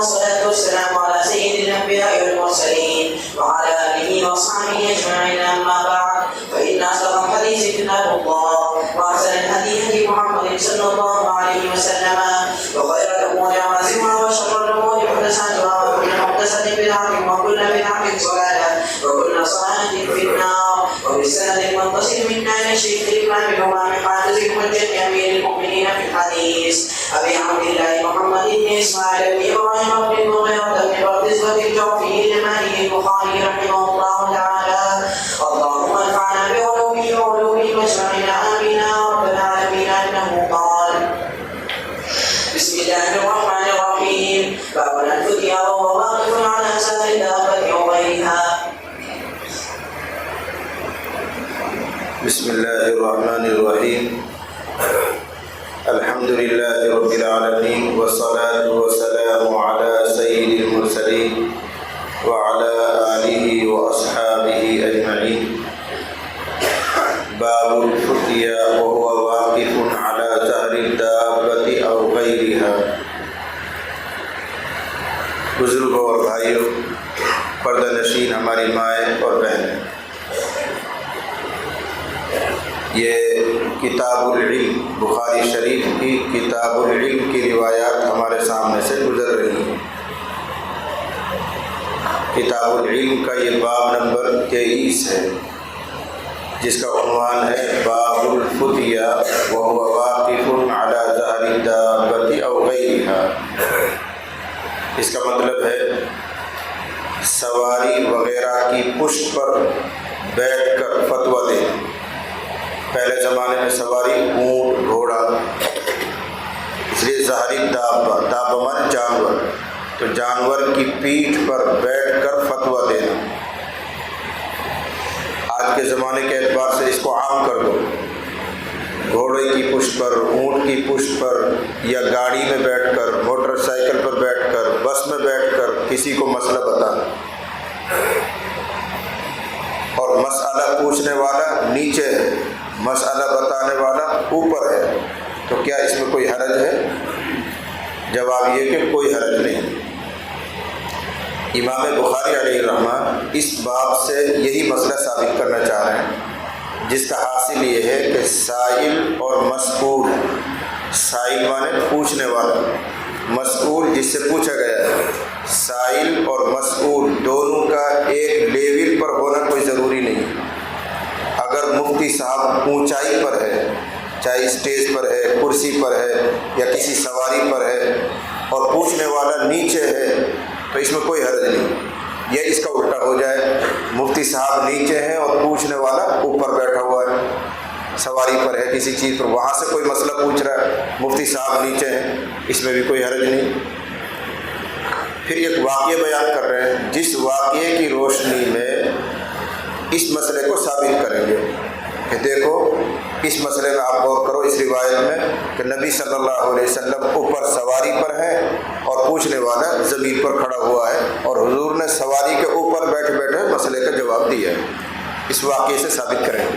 والصلاة والسلام على سيد الأنبياء والمرسلين وعلى آله وأصحابه أجمعين. أما بعد، فإن أصدق الحديث كتاب الله، وأحسن الهدي هدي محمد صلى الله عليه وسلم، وخير الأمور محدثاتها، وشر الأمور محدثاتها، وكل محدثة بدعة، وكل بدعة ضلالة، وكل ضلالة في النار. وبالسند المتصل منا إلى الشيخ الإمام الإمام حافظ المجد أمير المؤمنين في الحديث أبي عبد الله محمد بن إسماعيل بن إبراهيم بن المغيرة بن بردزبة الجوفي الجمالي البخاري رحمه الله تعالى. اللهم انفعنا بعلومه وعلومه واجمعنا آمين يا رب العالمين. أنه قال: بسم الله الرحمن الرحيم. باب الفتيا وهو واقف على سائر الدابة وغيرها. بسم الله الرحمن الرحيم. الحمد لله رب العالمين، والصلاة والسلام على سيد المرسلين وعلى آله وأصحابه أجمعين. باب الفتيا وهو واقف على ظهر الدابة أو غيرها. بزرگوں اور بھائیوں، پردہ نشین ہماری مائیں اور بہنیں، یہ کتاب العلم، بخاری شریف کی کتاب العلم کی روایات ہمارے سامنے سے گزر رہی ہیں۔ کتاب العلم کا یہ باب نمبر 23 ہے، جس کا عنوان ہے باب الفتیا وهو واقف على ظهر الدابة أو غيرها۔ اس کا مطلب ہے سواری وغیرہ کی پشت پر بیٹھ کر فتویٰ دینا۔ پہلے زمانے میں سواری اونٹ، گھوڑا، اس لیے ظاہری دابہ، دابہ مانے جانور، تو جانور کی پیٹھ پر بیٹھ کر فتویٰ دینا۔ آج کے زمانے کے اعتبار سے اس کو عام کر دو، گھوڑے کی پشت پر، اونٹ کی پشت پر، یا گاڑی میں بیٹھ کر، موٹر سائیکل پر بیٹھ کر، بس میں بیٹھ کر کسی کو مسئلہ بتانا، اور مسئلہ پوچھنے والا نیچے ہے، مسئلہ بتانے والا اوپر ہے، تو کیا اس میں کوئی حرج ہے؟ جواب یہ کہ کوئی حرج نہیں۔ امام بخاری علیہ الرحمہ اس باب سے یہی مسئلہ ثابت کرنا چاہ رہے ہیں، جس کا حاصل یہ ہے کہ سائل اور مسئول، سائل مانے پوچھنے والا، مسئول جس سے پوچھا گیا ہے، سائل اور مسئول دونوں کا ایک لیول پر ہونا کوئی ضروری نہیں۔ اگر مفتی صاحب اونچائی پر ہے، چاہے اسٹیج پر ہے، کرسی پر ہے، یا کسی سواری پر ہے، اور پوچھنے والا نیچے ہے، تو اس میں کوئی حرج نہیں۔ یہ اس کا الٹا ہو جائے، مفتی صاحب نیچے ہیں اور پوچھنے والا اوپر بیٹھا ہوا ہے، سواری پر ہے کسی چیز پر، وہاں سے کوئی مسئلہ پوچھ رہا ہے، مفتی صاحب نیچے ہیں، اس میں بھی کوئی حرج نہیں۔ پھر ایک واقعہ بیان کر رہے ہیں، جس واقعے کی روشنی میں اس مسئلے کو ثابت کریں گے کہ دیکھو اس مسئلے میں آپ غور کرو، اس روایت میں کہ نبی صلی اللہ علیہ وسلم اوپر سواری پر ہیں اور پوچھنے والا زمین پر کھڑا ہوا ہے، اور حضور نے سواری کے اوپر بیٹھے بیٹھے مسئلے کا جواب دیا ہے۔ اس واقعے سے ثابت کریں گے۔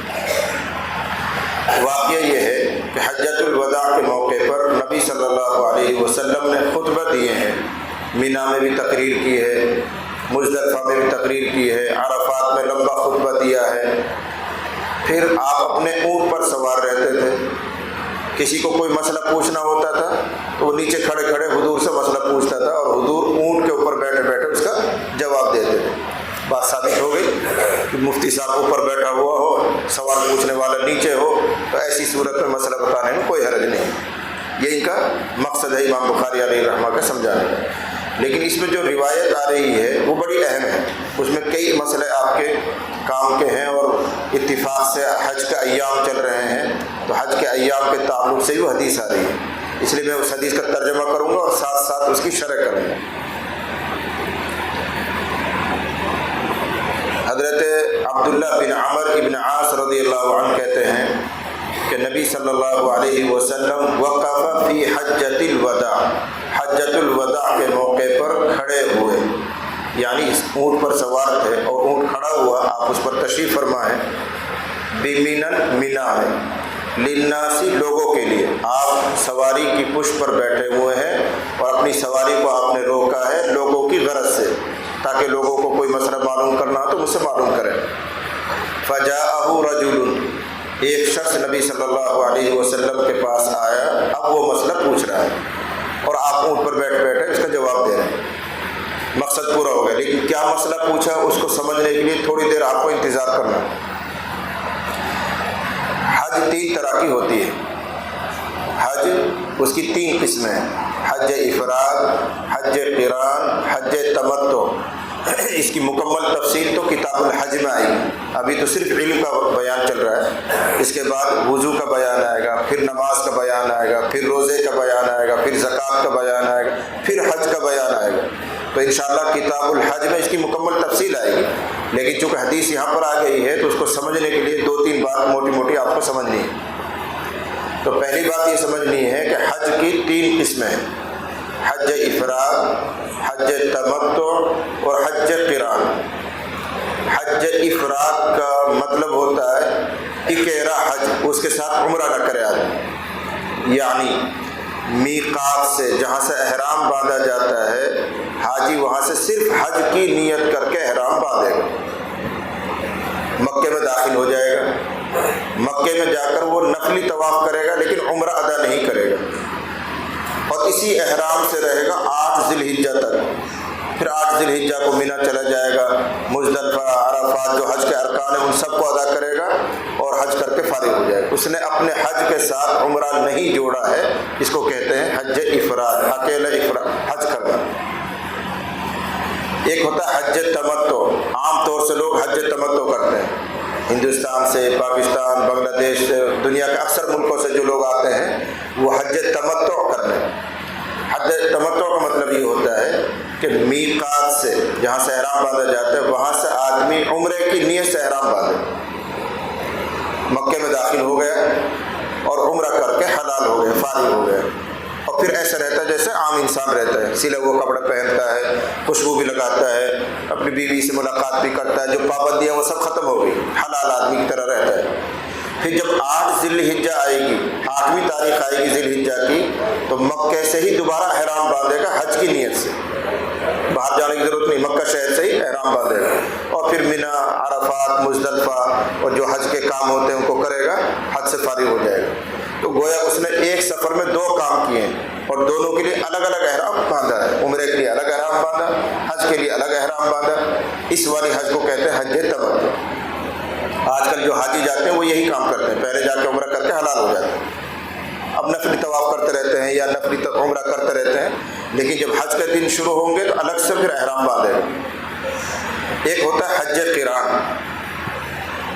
واقعہ یہ ہے کہ حجۃ الوداع کے موقع پر نبی صلی اللہ علیہ وسلم نے خطبہ دیے ہیں، مینا میں بھی تقریر کی ہے، مزدلفہ میں بھی تقریر کی ہے، عرفات میں لمبا خطبہ دیا ہے۔ پھر آپ اپنے اونٹ پر سوار رہتے تھے، کسی کو کوئی مسئلہ پوچھنا ہوتا تھا تو وہ نیچے کھڑے کھڑے حضور سے مسئلہ پوچھتا تھا، اور حضور اونٹ کے اوپر بیٹھے بیٹھے اس کا جواب دیتے تھے۔ بات ثابت ہو گئی کہ مفتی صاحب اوپر بیٹھا ہوا ہو، سوال پوچھنے والا نیچے ہو، تو ایسی صورت میں مسئلہ بتانے میں کوئی حرج نہیں۔ یہی کا مقصد ہے امام بخاری علیہ الرحمہ کا سمجھانے کا۔ لیکن اس میں جو روایت آ رہی ہے وہ بڑی اہم ہے، اس میں کئی مسئلے آپ کے کام کے ہیں، اور اتفاق سے حج کے ایام چل رہے ہیں، تو حج کے ایام کے تعلق سے وہ حدیث آ رہی ہے، اس لیے میں اس حدیث کا ترجمہ کروں گا اور ساتھ ساتھ اس کی شرح کروں گا۔ حضرت عبداللہ بن عمر ابن عاص رضی اللہ عنہ کہتے ہیں کہ نبی صلی اللہ علیہ وسلم وقف فی حجۃ الوداع، حجۃ الوداع کے موقع پر کھڑے ہوئے، یعنی اس اونٹ پر سوار تھے اور اونٹ کھڑا ہوا، آپ اس پر تشریف فرما ہے، بمنن، مینا ہے، للناسی لوگوں کے لیے، آپ سواری کی پشت پر بیٹھے ہوئے ہیں اور اپنی سواری کو آپ نے روکا ہے لوگوں کی غرض سے، تاکہ لوگوں کو کوئی مسئلہ معلوم کرنا ہو تو مجھ سے معلوم کریں۔ فجاءہ رجل، ایک شخص نبی صلی اللہ علیہ وسلم کے پاس آیا، اب وہ مسئلہ پوچھ رہا ہے اور آپ اونٹ پر بیٹھ بیٹھے اس کا جواب دے رہے ہیں، مقصد پورا ہو گیا، لیکن کیا مسئلہ پوچھا اس کو سمجھنے کے لیے تھوڑی دیر آپ کو انتظار کرنا۔ حج 3 طرح کی ہوتی ہے، حج اس کی 3 قسمیں ہیں، حج افراد، حج قران، حج تمتع۔ اس کی مکمل تفصیل تو کتاب الحج میں آئی، ابھی تو صرف علم کا بیان چل رہا ہے، اس کے بعد وضو کا بیان آئے گا، پھر نماز کا بیان آئے گا، پھر روزے کا بیان آئے گا، پھر زکوٰۃ کا بیان آئے گا، پھر حج کا بیان آئے گا۔ تو انشاءاللہ کتاب الحج میں اس کی مکمل تفصیل آئے گی، لیکن چونکہ حدیث یہاں پر آ گئی ہے تو اس کو سمجھنے کے لیے 2-3 بات موٹی موٹی آپ کو سمجھنی ہے۔ تو پہلی بات یہ سمجھنی ہے کہ حج کی 3 قسمیں ہیں، حج افراد، حج تمتع اور حج قران۔ حج افراد کا مطلب ہوتا ہے اکیرا حج، اس کے ساتھ عمرہ نہ کرے آدمی، یعنی میقات سے جہاں سے احرام باندھا جاتا ہے، حاجی وہاں سے صرف حج کی نیت کر کے احرام باندھے گا، مکے میں داخل ہو جائے گا، مکے میں جا کر وہ نفلی طواف کرے گا لیکن عمرہ ادا نہیں کرے گا، اور اسی احرام سے رہے گا 8 ذی الحجہ تک۔ پھر 8 ذی الحجہ کو مینا چلا جائے گا، مزدلفہ، عرفات، جو حج کے ارکان ہیں ان سب کو ادا کرے گا اور حج کر کے فارغ ہو جائے گا۔ اس نے اپنے حج کے ساتھ عمرہ نہیں جوڑا ہے، اس کو کہتے ہیں حج افراد، اکیلا افراد حج کرنا۔ ایک ہوتا ہے حج تمتع، عام طور سے لوگ حج تمتع کرتے ہیں، ہندوستان سے، پاکستان، بنگلہ دیش سے، دنیا کے اکثر ملکوں سے جو لوگ آتے ہیں وہ حج تمتع کرنے۔ حج تمتع کا مطلب یہ ہوتا ہے کہ میقات سے جہاں سے احرام باندھا جاتا ہے وہاں سے آدمی عمرے کی نیت سے احرام باندھے، مکے میں داخل ہو گیا اور عمرہ کر کے حلال ہو گیا، فارغ ہو گیا، اور پھر ایسا رہتا ہے جیسے عام انسان رہتا ہے، سلا ہوا کپڑا پہنتا ہے، خوشبو بھی لگاتا ہے، اپنی بیوی سے ملاقات بھی کرتا ہے، جو پابندیاں وہ سب ختم ہو گئی، حلال آدمی کی طرح رہتا ہے۔ پھر جب 8 ذی الحجہ آئے گی، 8ویں تاریخ آئے گی ذی الحجہ کی، تو مکے سے ہی دوبارہ احرام باندھے گا حج کی نیت سے، باہر جانے کی ضرورت نہیں، مکہ شہر سے ہی احرام باندھے گا، اور پھر مینا، عرفات، مزدلفہ اور جو حج کے کام ہوتے ہیں ان کو کرے گا، حج سے فارغ ہو جائے گا۔ تو گویا اس نے ایک سفر میں 2 کام کیے ہیں اور دونوں کے لیے الگ الگ احرام باندھا ہے، عمرے کے لیے الگ احرام باندھا، حج کے لیے الگ احرام باندھا۔ اس والی حج کو کہتے ہیں حج تمتع۔ آج کل جو حاجی جاتے ہیں وہ یہی کام کرتے ہیں، پہلے جا کے عمرہ کر کے حلال ہو جاتے ہیں، اب نفلی طواف کرتے رہتے ہیں یا نفلی عمرہ کرتے رہتے ہیں، لیکن جب حج کے دن شروع ہوں گے تو الگ سے پھر احرام باندھے گا۔ ایک ہوتا ہے حج قران۔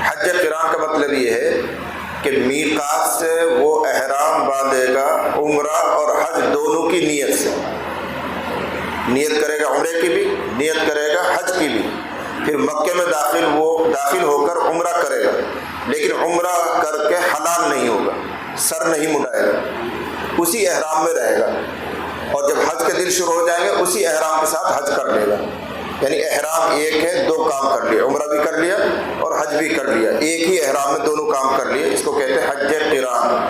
حج قران کا مطلب یہ ہے کہ میقات سے وہ احرام باندھے گا عمرہ اور حج دونوں کی نیت سے، نیت کرے گا عمرے کی بھی، نیت کرے گا حج کی بھی، پھر مکے میں داخل ہو کر عمرہ کرے گا، لیکن عمرہ کر کے حلال نہیں ہوگا، سر نہیں مڈائے گا، اسی احرام میں رہے گا، اور جب حج کے دن شروع ہو جائیں گے اسی احرام کے ساتھ حج کر لے گا، یعنی احرام ایک ہے، 2 کام کر لیا، عمرہ بھی کر لیا اور حج بھی کر لیا، ایک ہی احرام میں دونوں کام کر لیے، اس کو کہتے ہیں حج قران۔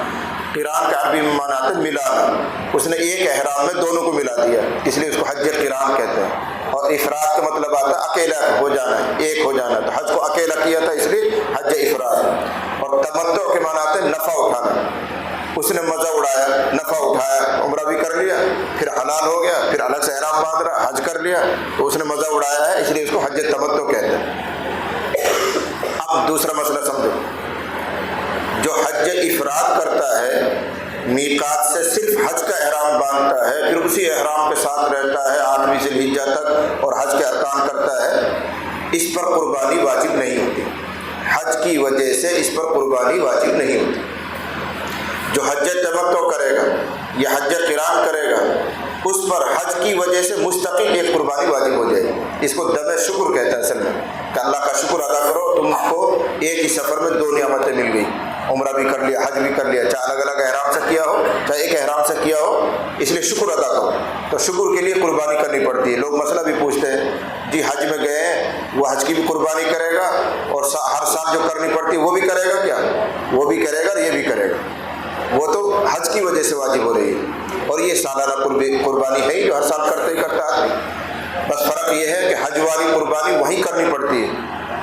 قران کا عربی میں معنی آتا ہے ملانا، اس نے ایک احرام میں دونوں کو ملا دیا، اس لیے اس کو حج قران کہتے ہیں۔ اور افراد کا مطلب آتا ہے اکیلا ہو جانا، ایک ہو جانا، تو حج کو اکیلا کیا تھا اس لیے حج افراد۔ اور تمتع کے معنی آتے ہیں نفع اٹھانا، اس نے مزہ اڑایا، نفع اٹھایا، عمرہ بھی کر لیا، پھر حلال ہو گیا، پھر الگ سے احرام باندھ رہا، حج کر لیا، تو اس نے مزہ اڑایا ہے، اس لیے اس کو حج تمتع کہتے ہیں۔ اب دوسرا مسئلہ سمجھو، جو حج افراد کرتا ہے، میقات سے صرف حج کا احرام باندھتا ہے، پھر اسی احرام کے ساتھ رہتا ہے 8ویں ذی الحجہ تک اور حج کے ارکان کرتا ہے، اس پر قربانی واجب نہیں ہوتی، حج کی وجہ سے اس پر قربانی واجب نہیں ہوتی۔ جو حج تمتع کرے گا یا حج قران کرے گا، اس پر حج کی وجہ سے مستقل ایک قربانی واجب ہو جائے گی، اس کو دم شکر کہتے ہیں اصل میں، کہ اللہ کا شکر ادا کرو، تم کو ایک ہی سفر میں 2 نعمتیں مل گئی، عمرہ بھی کر لیا، حج بھی کر لیا، چاہے الگ الگ احرام سے کیا ہو چاہے ایک احرام سے کیا ہو، اس لیے شکر ادا کرو، تو شکر کے لیے قربانی کرنی پڑتی ہے۔ لوگ مسئلہ بھی پوچھتے ہیں جی حج میں گئے ہیں وہ حج کی بھی قربانی کرے گا اور ہر سال جو کرنی پڑتی ہے وہ بھی کرے گا کیا؟ وہ بھی کرے گا اور یہ بھی کرے گا، وہ تو حج کی وجہ سے واجب ہو رہی ہے، اور یہ سالانہ قربانی ہے ہی جو ہر سال کرتے ہی کرتا آدمی۔ بس فرق یہ ہے کہ حج والی قربانی وہیں کرنی پڑتی ہے،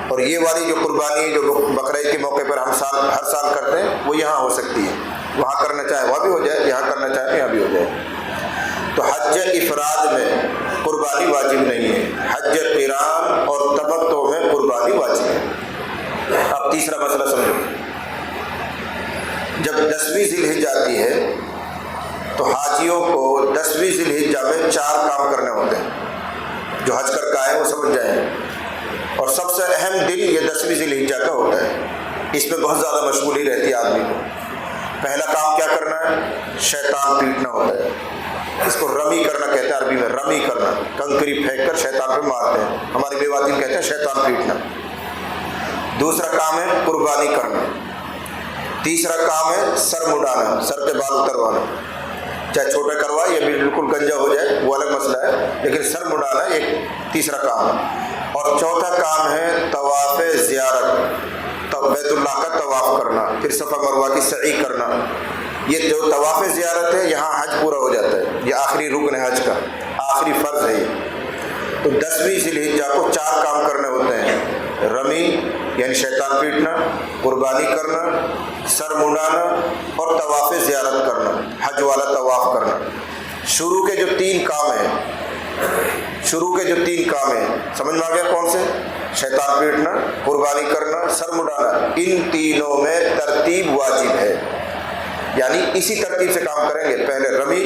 اور یہ والی جو قربانی ہے جو بقرعید کے موقع پر ہم ہر سال کرتے ہیں وہ یہاں ہو سکتی ہے، وہاں کرنا چاہے وہاں بھی ہو جائے، یہاں کرنا چاہے یہاں بھی ہو جائے۔ تو حج افراد میں قربانی واجب نہیں ہے، حج قران اور تمتع میں قربانی واجب ہے۔ اب تیسرا مسئلہ سمجھو، جب 10ویں ذی الحجہ آتی ہے تو حاجیوں کو 10ویں ذی الحجہ میں 4 کام کرنے ہوتے ہیں، جو حج کر کا ہے وہ سمجھ جائیں، اور سب سے اہم دن یہ 10ویں ذی الحجہ کا ہوتا ہے، اس میں بہت زیادہ مشغولی رہتی ہے آدمی کو۔ پہلا کام کیا کرنا ہے؟ شیطان پیٹنا ہوتا ہے، اس کو رمی کرنا کہتے ہیں، عربی میں رمی کرنا، کنکری پھینک کر شیطان پہ مارتے ہیں، ہماری بیواتین کہتے ہیں شیطان پیٹنا۔ دوسرا کام ہے قربانی کرنا۔ تیسرا کام ہے سر مڈانا، سر کے بال اتروانا، چاہے چھوٹے کروائے یا بالکل گنجا ہو جائے وہ الگ مسئلہ ہے، لیکن سر مڈانا ایک تیسرا کام ہے۔ اور چوتھا کام ہے طواف زیارت، بیت اللہ کا طواف کرنا، پھر صفا مروہ کی سعی کرنا۔ یہ جو طواف زیارت ہے یہاں حج پورا ہو جاتا ہے، یہ آخری رکن ہے حج کا، آخری فرض ہے یہ۔ تو 10ویں ذی الحجہ کو 4 کام کرنے ہوتے ہیں، رمی یعنی شیطان پیٹنا، قربانی کرنا، سر منڈانا اور طواف زیارت کرنا، حج والا طواف کرنا۔ شروع کے جو 3 کام ہیں، سمجھ میں آ گیا کون سے؟ شیطان پیٹنا، قربانی کرنا، سر مڈانا، ان تینوں میں ترتیب واجب ہے، یعنی اسی ترتیب سے کام کریں گے، پہلے رمی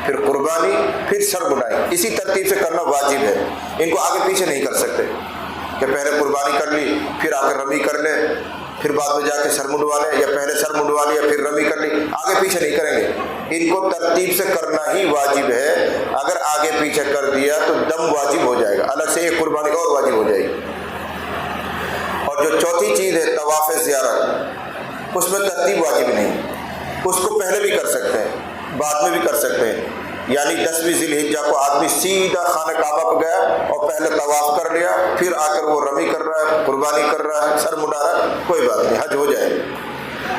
پھر قربانی پھر سر مڈائی، اسی ترتیب سے کرنا واجب ہے، ان کو آگے پیچھے نہیں کر سکتے کہ پہلے قربانی کر لی پھر آ کر رمی کر لیں پھر بعد میں جا کے سر منڈوا لیں، یا پہلے سر منڈوا لیا پھر رمی کر لی، آگے پیچھے نہیں کریں گے، ان کو ترتیب سے کرنا ہی واجب ہے۔ اگر آگے پیچھے کر دیا تو دم واجب ہو جائے گا، الگ سے ایک قربانی اور واجب ہو جائے گی۔ اور جو چوتھی چیز ہے طواف زیارت، اس میں ترتیب واجب نہیں، اس کو پہلے بھی کر سکتے ہیں بعد میں بھی کر سکتے ہیں، یعنی 10ویں ذی الحجہ کو آدمی سیدھا خانہ کعبہ پہ گیا اور پہلے طواف کر لیا، پھر آ کر وہ رمی کر رہا ہے، قربانی کر رہا ہے، سر مڈا رہا ہے، کوئی بات نہیں، حج ہو جائے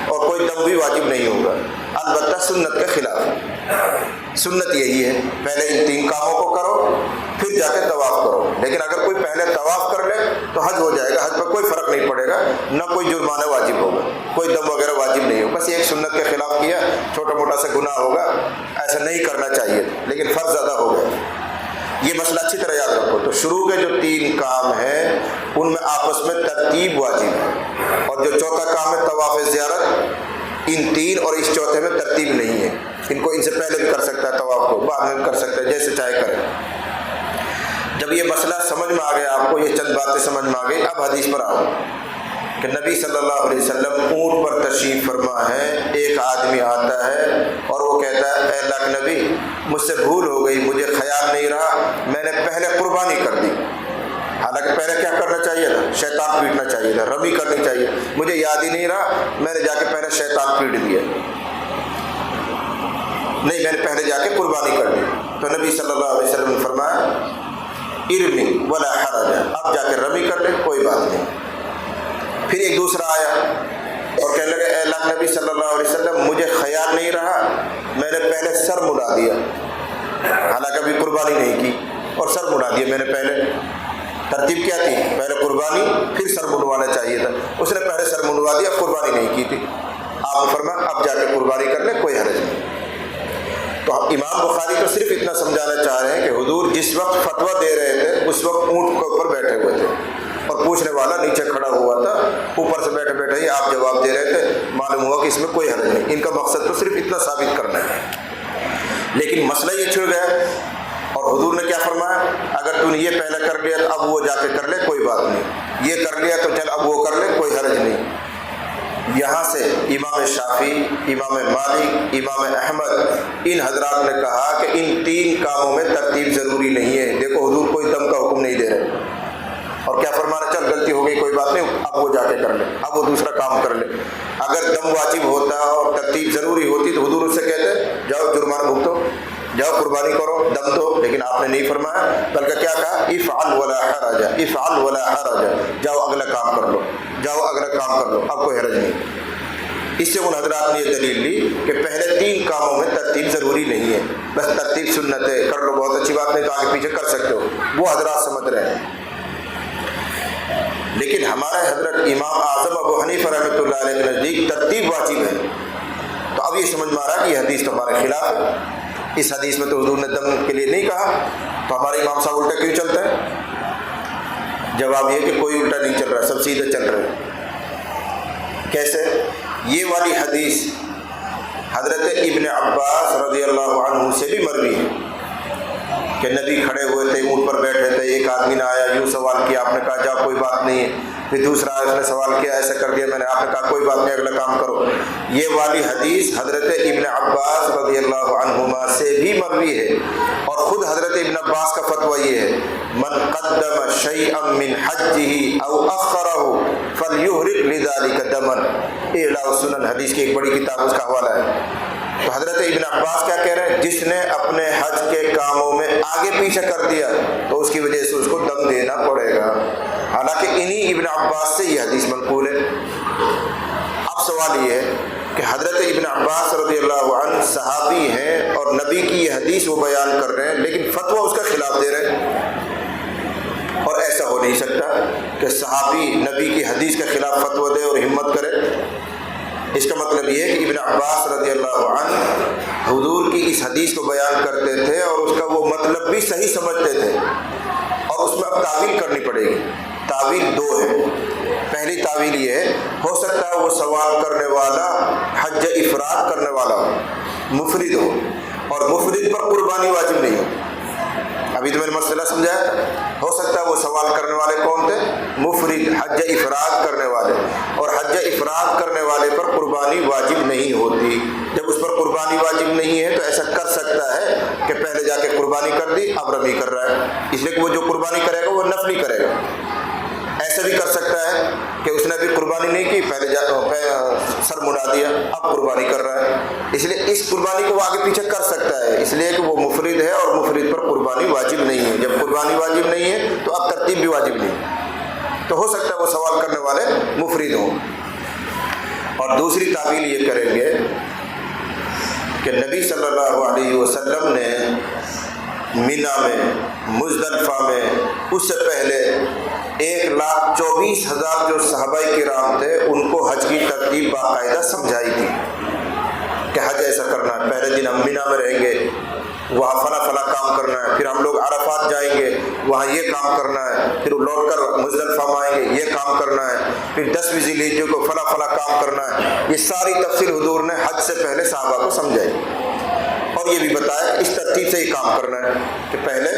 اور کوئی دم بھی واجب نہیں ہوگا، البتہ سنت کے خلاف۔ سنت یہی ہے پہلے ان 3 کاموں کو کرو پھر جا کے طواف کرو، لیکن اگر کوئی پہلے طواف کر لے تو حج ہو جائے گا، حج پر کوئی فرق نہیں پڑے گا، نہ کوئی جرمانہ واجب ہوگا، کوئی دم وغیرہ واجب نہیں ہوگا، بس ایک سنت کے خلاف کیا، چھوٹا موٹا سا گناہ ہوگا، ایسا نہیں کرنا چاہیے لیکن فرض ادا ہو گیا۔ یہ مسئلہ اچھی طرح یاد رکھو۔ تو شروع کے جو 3 کام ہیں ان میں آپس میں ترتیب واجب ہے، اور جو چوتھا کام ہے طواف زیارت، ان 3 اور اس چوتھے میں ترتیب نہیں ہے، ان کو ان سے پہلے بھی کر سکتا ہے طواف کو، بعد میں بھی کر سکتا ہے، جیسے چاہے کرے۔ جب یہ مسئلہ سمجھ میں آ گیا، آپ کو یہ چند باتیں سمجھ میں آ گئی، اب حدیث پر آؤ کہ نبی صلی اللہ علیہ وسلم اونٹ پر تشریف فرما ہے، ایک آدمی آتا ہے اور وہ کہتا ہے اے اللہ کے نبی مجھ سے بھول ہو گئی، مجھے خیال نہیں رہا، میں نے پہلے قربانی کر دی، حالانکہ پہلے کیا کرنا چاہیے تھا؟ شیطان پیٹنا چاہیے تھا، رمی کرنی چاہیے، مجھے یاد ہی نہیں رہا، میں نے جا کے پہلے شیطان پیٹ دیا، نہیں میں نے پہلے جا کے قربانی کر دی۔ تو نبی صلی اللہ علیہ وسلم نے فرمایا ارمی ولا حرج، اب جا کے رمی کر لے، کوئی بات نہیں۔ پھر ایک دوسرا آیا اور کہنے لگا اے اللہ نبی صلی اللہ علیہ وسلم مجھے خیال نہیں رہا، میں نے پہلے سر مڈا دیا، حالانکہ ابھی قربانی نہیں کی، اور سر مڈا دیا میں نے پہلے، ترتیب کیا تھی؟ پہلے قربانی پھر سر منڈوانا چاہیے تھا، اس نے پہلے سر منڈوا دیا، قربانی نہیں کی تھی، آپ نے فرمایا اب جا کے قربانی کر لیں، کوئی حرج نہیں۔ تو امام بخاری تو صرف اتنا سمجھانا چاہ رہے ہیں کہ حضور جس وقت فتویٰ دے رہے تھے اس وقت اونٹ کے اوپر بیٹھے ہوئے تھے اور پوچھنے والا نیچے کھڑا ہوا تھا، اوپر سے بیٹھے بیٹھے ہی آپ جواب دے رہے تھے، معلوم ہوا کہ اس میں کوئی حرج نہیں۔ ان کا مقصد تو صرف اتنا ثابت کرنا ہے، لیکن مسئلہ یہ چھڑ گیا اور حضور نے کیا فرمایا اگر تو نے یہ پہلے کر لیا تو اب وہ جا کے کر لے، کوئی بات نہیں، یہ کر لیا تو چل اب وہ کر لے، کوئی حرج نہیں۔ یہاں سے امام شافعی، امام مالک، امام احمد ان حضرات نے کہا کہ ان 3 کاموں میں ترتیب ضروری نہیں ہے۔ دیکھو حضور کوئی دم کا حکم نہیں دے رہے اور کیا فرمانا، چل غلطی ہو گئی کوئی بات نہیں، اب وہ جا کے کر لے، اب وہ دوسرا کام کر لے۔ اگر دم واجب ہوتا اور ترتیب ضروری ہوتی تو حضور اس سے کہتے جاؤ جرمانہ بھگتو، جاؤ قربانی کرو، دم دو، لیکن آپ نے نہیں فرمایا، بلکہ کیا کہا، افعل ولا حرج، افعل ولا حرج، جاؤ اگلا کام کر لو، جاؤ اگلا کام کر لو، اب کوئی حرج نہیں۔ اس سے ان حضرات نے یہ دلیل لی کہ پہلے 3 کاموں میں ترتیب ضروری نہیں ہے، بس ترتیب سنت ہے، کر لو بہت اچھی بات، نہیں تو آگے پیچھے کر سکتے ہو، وہ حضرات سمجھ رہے ہیں۔ لیکن ہمارے حضرت امام اعظم ابو حنیفہ رحمۃ اللہ علیہ کے نزدیک ترتیب واجب ہے۔ تو اب یہ سمجھ میں آ رہا ہے کہ یہ حدیث تو ہمارے خلاف ہے، اس حدیث میں تو حضور نے دم کے لیے نہیں کہا، تو ہمارے امام صاحب الٹا کیوں چلتا ہے؟ جواب یہ کہ کوئی الٹا نہیں چل رہا، سب سیدھے چل رہے ہیں۔ کیسے؟ یہ والی حدیث حضرت ابن عباس رضی اللہ عنہ سے بھی مروی ہے کہ نبی کھڑے ہوئے تھے، اونٹ پر بیٹھے تھے، ایک آدمی نے آیا، یوں سوال کیا، آپ نے کہا جا کوئی بات نہیں ہے، پھر دوسرا آیا، اس نے سوال کیا، ایسا کر دیا میں نے، آپ نے کہا کوئی بات نہیں اگلا کام کرو۔ یہ والی حدیث حضرت ابن عباس رضی اللہ عنہما سے بھی مروی ہے، اور خود حضرت ابن عباس کا فتویٰ یہ ہے، من قدم شیئا من حجہ او اخرہ فلیحرق لذلک دما، اعلاء السنن حدیث کی ایک بڑی کتاب، اس کا حوالہ ہے۔ تو حضرت ابن عباس کیا کہہ رہے ہیں، جس نے اپنے حج کے کاموں میں آگے پیچھے کر دیا تو اس کی وجہ سے اس کو دم دینا پڑے گا، حالانکہ انہی ابن عباس سے یہ حدیث منقول ہے۔ اب سوال یہ ہے کہ حضرت ابن عباس رضی اللہ عنہ صحابی ہیں اور نبی کی یہ حدیث وہ بیان کر رہے ہیں، لیکن فتویٰ اس کا خلاف دے رہے ہیں، اور ایسا ہو نہیں سکتا کہ صحابی نبی کی حدیث کے خلاف فتویٰ دے اور ہمت کرے۔ اس کا مطلب یہ ہے کہ ابن عباس رضی اللہ عنہ حضور کی اس حدیث کو بیان کرتے تھے اور اس کا وہ مطلب بھی صحیح سمجھتے تھے، اور اس میں اب تعویل کرنی پڑے گی۔ تعویل 2 ہے۔ پہلی تعویل یہ ہے، ہو سکتا ہے وہ سوال کرنے والا حج افراد کرنے والا ہو، مفرد ہو، اور مفرد پر قربانی واجب نہیں ہو۔ ابھی تو میں نے مسئلہ سمجھایا، ہو سکتا ہے وہ سوال کرنے والے کون تھے، مفرد، حج افراد کرنے والے، اور حج افراد کرنے والے پر قربانی واجب نہیں ہوتی۔ جب اس پر قربانی واجب نہیں ہے تو ایسا کر سکتا ہے کہ پہلے جا کے قربانی کر دی، اب رمی کر رہا ہے، اس لیے کہ وہ جو قربانی کرے گا وہ نفلی کرے گا۔ ایسا بھی کر سکتا ہے کہ اس نے ابھی قربانی نہیں کی، پہلے سر مڑا دیا، اب قربانی کر رہا ہے، اس لیے اس قربانی کو وہ آگے پیچھے کر سکتا ہے، اس لیے کہ وہ مفرد ہے اور مفرد پر قربانی واجب نہیں ہے۔ جب قربانی واجب نہیں ہے تو اب ترتیب بھی واجب نہیں، تو ہو سکتا ہے وہ سوال کرنے والے مفرد ہوں۔ اور دوسری تعویل یہ کریں گے کہ نبی صلی اللہ علیہ وسلم نے مینا میں، مزدلفہ میں، اس سے پہلے 1,24,000 جو صحابہ کرام تھے ان کو حج کی ترتیب باقاعدہ سمجھائی تھی کہ حج ایسا کرنا ہے، پہلے دن ہم مینا میں رہیں گے، وہاں فلاں فلاں کام کرنا ہے، پھر ہم لوگ عرفات جائیں گے، وہاں یہ کام کرنا ہے، پھر لوٹ کر مزدلفہ میں آئیں گے، یہ کام کرنا ہے، پھر 10ویں ذی الحجہ کو فلاں فلاں کام کرنا ہے۔ یہ ساری تفصیل حضور نے حج سے پہلے صحابہ کو سمجھائی، اور یہ بھی بتایا اس ترتیب سے یہ کام کرنا ہے کہ پہلے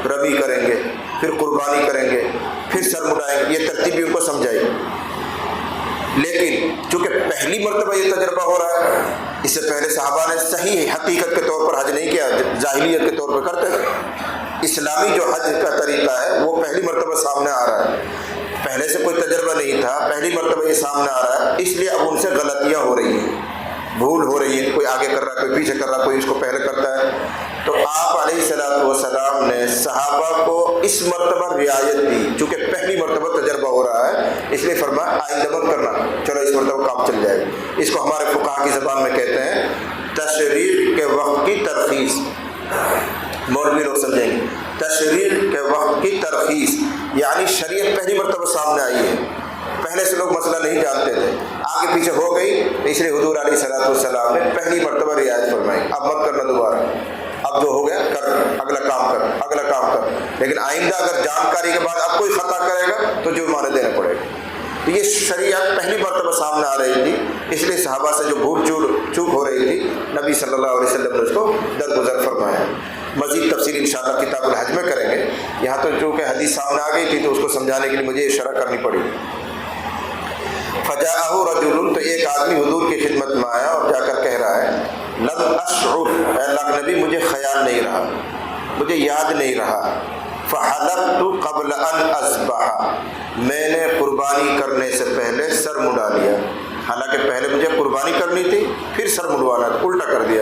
رمی کریں گے، پھر قربانی کریں گے، پھر سر مڑائیں گے، یہ ترتیب بھی ان کو سمجھائی۔ لیکن چونکہ پہلی مرتبہ یہ تجربہ ہو رہا ہے، اس سے پہلے صحابہ نے صحیح حقیقت کے طور پر حج نہیں کیا، جاہلیت کے طور پر کرتے تھے۔ اسلامی جو حج کا طریقہ ہے وہ پہلی مرتبہ سامنے آ رہا ہے، پہلے سے کوئی تجربہ نہیں تھا، پہلی مرتبہ یہ سامنے آ رہا ہے، اس لیے اب ان سے غلطیاں ہو رہی ہیں، بھول ہو رہی ہے، کوئی آگے کر رہا ہے، کوئی پیچھے کر رہا ہے، کوئی اس کو پہلے کرتا ہے۔ تو آپ علیہ الصلوۃ والسلام نے صحابہ کو اس مرتبہ رعایت دی، چونکہ پہلی مرتبہ تجربہ ہو رہا ہے، اس لیے فرمایا آئندہ مت کرنا، چلو اس مرتبہ کام چل جائے گا۔ اس کو ہمارے فقہا کی زبان میں کہتے ہیں تشریع کے وقت کی ترخیص، مولوی لوگ سمجھیں گے، تشریع کے وقت کی ترخیص، یعنی شریعت پہلی مرتبہ سامنے آئی ہے، پہلے سے لوگ مسئلہ نہیں جانتے تھے، آگے پیچھے ہو گئی، اس لیے حضور علیہ الصلوۃ والسلام نے پہلی مرتبہ رعایت فرمائی، اب مت کرنا دوبارہ، اب جو ہو گیا کر، اگلا کام کر، اگلا کام کر، لیکن آئندہ اگر جانکاری کے بعد اب کوئی خطا کرے گا تو جرمانہ دینا پڑے گا۔ تو یہ شریعت پہلی مرتبہ سامنے آ رہی تھی، اس لیے صحابہ سے جو بھول چوک ہو رہی تھی، نبی صلی اللہ علیہ وسلم نے اس کو درگزر فرمایا۔ مزید تفصیل انشاءاللہ کتاب الحج میں کریں گے، یہاں تو چونکہ حدیث سامنے آ گئی تھی تو اس کو سمجھانے کے لیے مجھے اشارہ کرنی پڑی۔ فجاءہ رجل، تو ایک آدمی حضور کی خدمت میں آیا اور جا کر کہہ رہا ہے لم اشعر، اے اللہ کے نبی مجھے خیال نہیں رہا، مجھے یاد نہیں رہا فحلقت قبل ان اذبح، میں نے قربانی کرنے سے پہلے سر مڈا لیا، حالانکہ پہلے مجھے قربانی کرنی تھی پھر سر مڈوانا تھا، الٹا کر دیا۔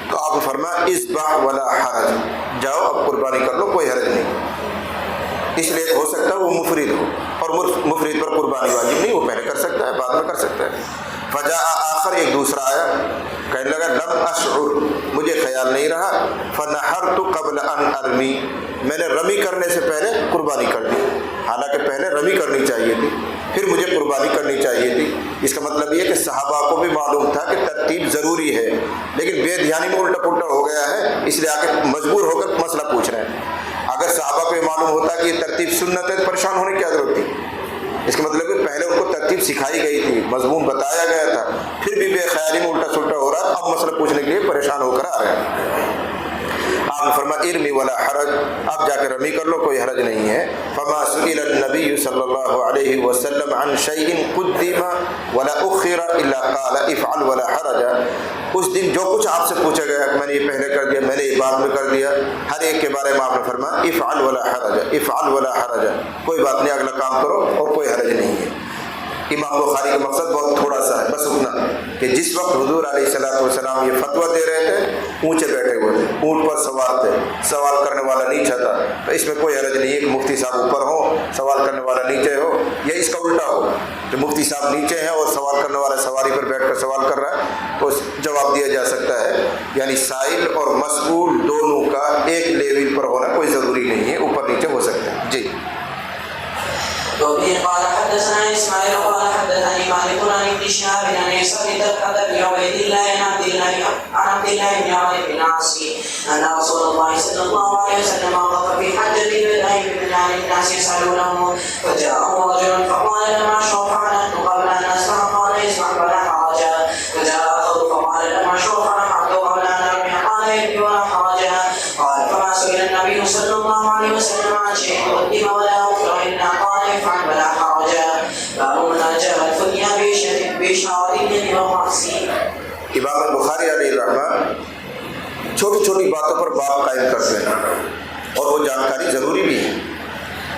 تو آپ نے فرمایا اذبح ولا حرج، جاؤ اب قربانی کر لو، کوئی حرج نہیں۔ اس لیے ہو سکتا ہے وہ مفرد ہو، اور مفرد پر قربانی واجب نہیں، وہ پہلے کر سکتا ہے، بعد میں کر سکتا ہے۔ فجاء آخر، ایک دوسرا آیا، کہنے لگا لم اشعر، مجھے خیال نہیں رہا، فنحرت قبل ان ارمی، میں نے رمی کرنے سے پہلے قربانی کر دی، حالانکہ پہلے رمی کرنی چاہیے تھی پھر مجھے قربانی کرنی چاہیے تھی۔ اس کا مطلب یہ کہ صحابہ کو بھی معلوم تھا کہ ترتیب ضروری ہے، لیکن بے دھیانی میں الٹا پلٹا ہو گیا ہے، اس لیے آ کے مجبور ہو کر مسئلہ پوچھ رہے ہیں۔ اگر صحابہ کو یہ معلوم ہوتا کہ یہ ترتیب سنت ہے تو پریشان ہونے کی کیا ضرورت تھی؟ اس کا مطلب کہ پہلے ان کو ترتیب سکھائی گئی تھی، مضمون بتایا گیا تھا، پھر بھی بے خیالی میں الٹا سلٹا ہو رہا، اب مسئلہ پوچھنے کے لیے پریشان ہو کر آ رہے ہیں۔ آپ نے فرمایا ارمی ولا حرج، اب جا کے رمی کر لو، کوئی حرج نہیں ہے۔ فما سئل النبی صلی اللہ علیہ وسلم عن شیء قدم ولا اخر الا قال افعل ولا حرج، اس دن جو کچھ آپ سے پوچھا گیا میں نے یہ پہلے کر دیا، میں نے یہ بعد میں کر دیا، ہر ایک کے بارے میں آپ نے فرمایا افعل ولا حرج، افعل ولا حرج، کوئی بات نہیں، اگلا کام کرو اور کوئی حرج نہیں ہے۔ امام بخاری کا مقصد بہت تھوڑا سا ہے، بس اتنا کہ جس وقت حضور علیہ الصلوۃ والسلام یہ فتویٰ دے رہے تھے، اونچے بیٹھے ہوئے تھے، اونٹ پر سوار تھے، سوال کرنے والا نیچا تھا، تو اس میں کوئی حرج نہیں ہے کہ مفتی صاحب اوپر ہو، سوال کرنے والا نیچے ہو، یا اس کا الٹا ہو کہ مفتی صاحب نیچے ہیں اور سوال کرنے والا سواری پر بیٹھ کر سوال کر رہا ہے، تو جواب دیا جا سکتا ہے۔ یعنی سائل اور مسئول دونوں کا ایک لیول پر ہونا کوئی ضروری نہیں ہے، اوپر نیچے ہو سکتا ہے۔ جی وبه قال حدثنا اسماعيل قال حدثني مالك عن ابن شهاب عن يسار بن عبيد الله عن عبد الله بن عمرو بن العاص ان رسول الله صلى الله عليه وسلم وقف في حجة الوداع بمنام الناس يسألونه فجاءه رجل فقال لما شوف عنه قبل ان اسمع قال اسمع ولا حرج، فجاء اخر فقال لما شوف عنه قبل ان ارمي قال يبكي ولا حرج، قال فما سئل النبي صلى الله عليه وسلم عن شيء قدم ولا اخر الا قال افعل ولا حرج، باب من اجاب الفدية بشعر اليد والراس۔ امام بخاری علیہ الرحمہ چھوٹی چھوٹی باتوں پر باب قائم کرتے ہیں اور وہ جانکاری ضروری بھی ہے۔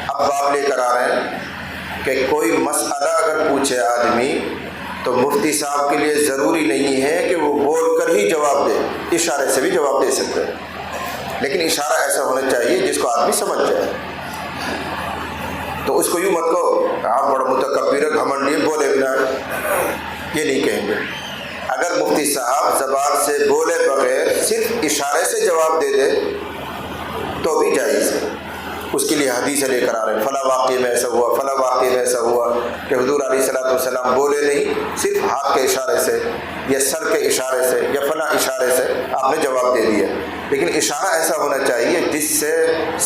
اب باب لے کر آ رہے ہیں کہ کوئی مسئلہ اگر پوچھے آدمی تو مفتی صاحب کے لیے ضروری نہیں ہے کہ وہ بول کر ہی جواب دے، اشارے سے بھی جواب دے سکتے ہیں، لیکن اشارہ ایسا ہونا چاہیے جس کو آدمی سمجھ جائے۔ تو اس کو یوں مت کہو آپ بڑا متکبر گھمنڈی بولے بنا، یہ نہیں کہیں گے۔ اگر مفتی صاحب زبان سے بولے بغیر صرف اشارے سے جواب دے دے تو بھی جائز ہے۔ اس کے لیے حدیث لے کر آ رہے ہیں فلاں واقعے میں ایسا ہوا، فلاں واقعے میں ایسا ہوا، کہ حضور علیہ الصلوۃ والسلام بولے نہیں، صرف ہاتھ کے اشارے سے یا سر کے اشارے سے یا فلاں اشارے سے آپ نے جواب دے دیا، لیکن اشارہ ایسا ہونا چاہیے جس سے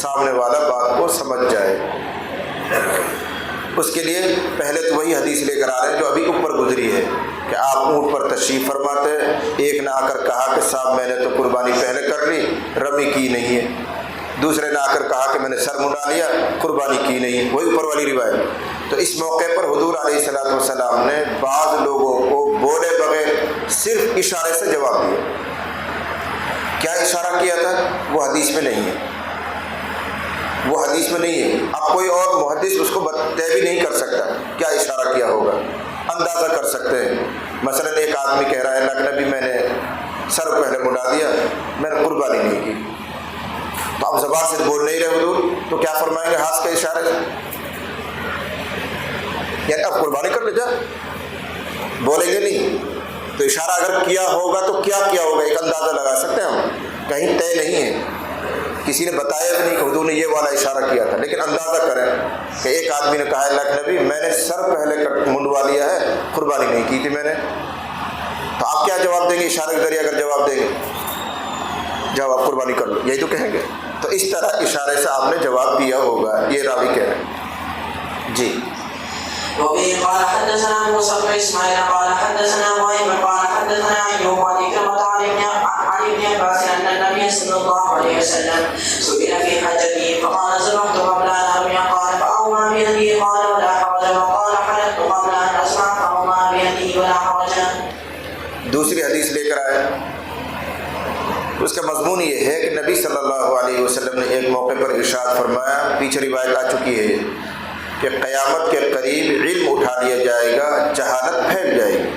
سامنے والا بات کو سمجھ جائے۔ اس کے لیے پہلے تو وہی حدیث لے کر آ رہے ہیں جو ابھی اوپر گزری ہے کہ آپ اونٹ پر تشریف فرماتے، ایک نے آ کر کہا کہ صاحب میں نے تو قربانی پہلے کر لی، رمی کی نہیں ہے، دوسرے نے آ کر کہا کہ میں نے سر منڈا لیا، قربانی کی نہیں، وہی اوپر والی روایت۔ تو اس موقع پر حضور علیہ الصلوۃ والسلام نے بعض لوگوں کو بولے بغیر صرف اشارے سے جواب دیا۔ کیا اشارہ کیا تھا وہ حدیث میں نہیں ہے، وہ حدیث میں نہیں ہے۔ اب کوئی اور محدث اس کو طے بھی نہیں کر سکتا کیا اشارہ کیا ہوگا، اندازہ کر سکتے ہیں۔ مثلا ایک آدمی کہہ رہا ہے اللہ کے نبی میں نے سر پہلے منڈا دیا، میں نے قربانی نہیں کی، تو اب زبان سے بول نہیں رہے حضور، تو کیا فرمائیں گے ہاتھ کے اشارے سے؟ یعنی اب قربانی کر لے جا، بولیں گے نہیں، تو اشارہ اگر کیا ہوگا تو کیا کیا ہوگا ایک اندازہ لگا سکتے ہیں ہم، کہیں طے نہیں ہے، کسی نے بتایا بھی نہیں کہ حضور نے یہ والا اشارہ کیا تھا، لیکن اندازہ کریں کہ ایک آدمی نے کہا اللہ کے نبی میں نے سر پہلے منڈوا لیا ہے، قربانی نہیں کی تھی میں نے، تو آپ کیا جواب دیں گے اشارے کے ذریعے؟ اگر جواب دیں گے جواب قربانی کر لو، یہی تو کہیں گے۔ تو اس طرح اشارے سے آپ نے جواب دیا ہوگا، یہ راوی کہہ رہے ہیں۔ جی وبه قال حدثنا موسى بن اسماعيل قال حدثنا وهيب قال حدثنا ايوب عن كلمة عن ابن عباس ان النبي صلى الله عليه وسلم سئل في حجته فقال ذبحت قبل ان ارمي قال فاومى بيده قال ولا حرج، وقال حلقت قبل ان اسمع فاومى بيده ولا حرج۔ دوسری حدیث لے کر آئے اس کا مضمون یہ ہے کہ نبی صلی اللہ علیہ وسلم نے ایک موقع پر ارشاد فرمایا، پیچھے روایت آ چکی ہے کہ قیامت کے قریب علم اٹھا لیا جائے گا، جہالت پھیل جائے گی۔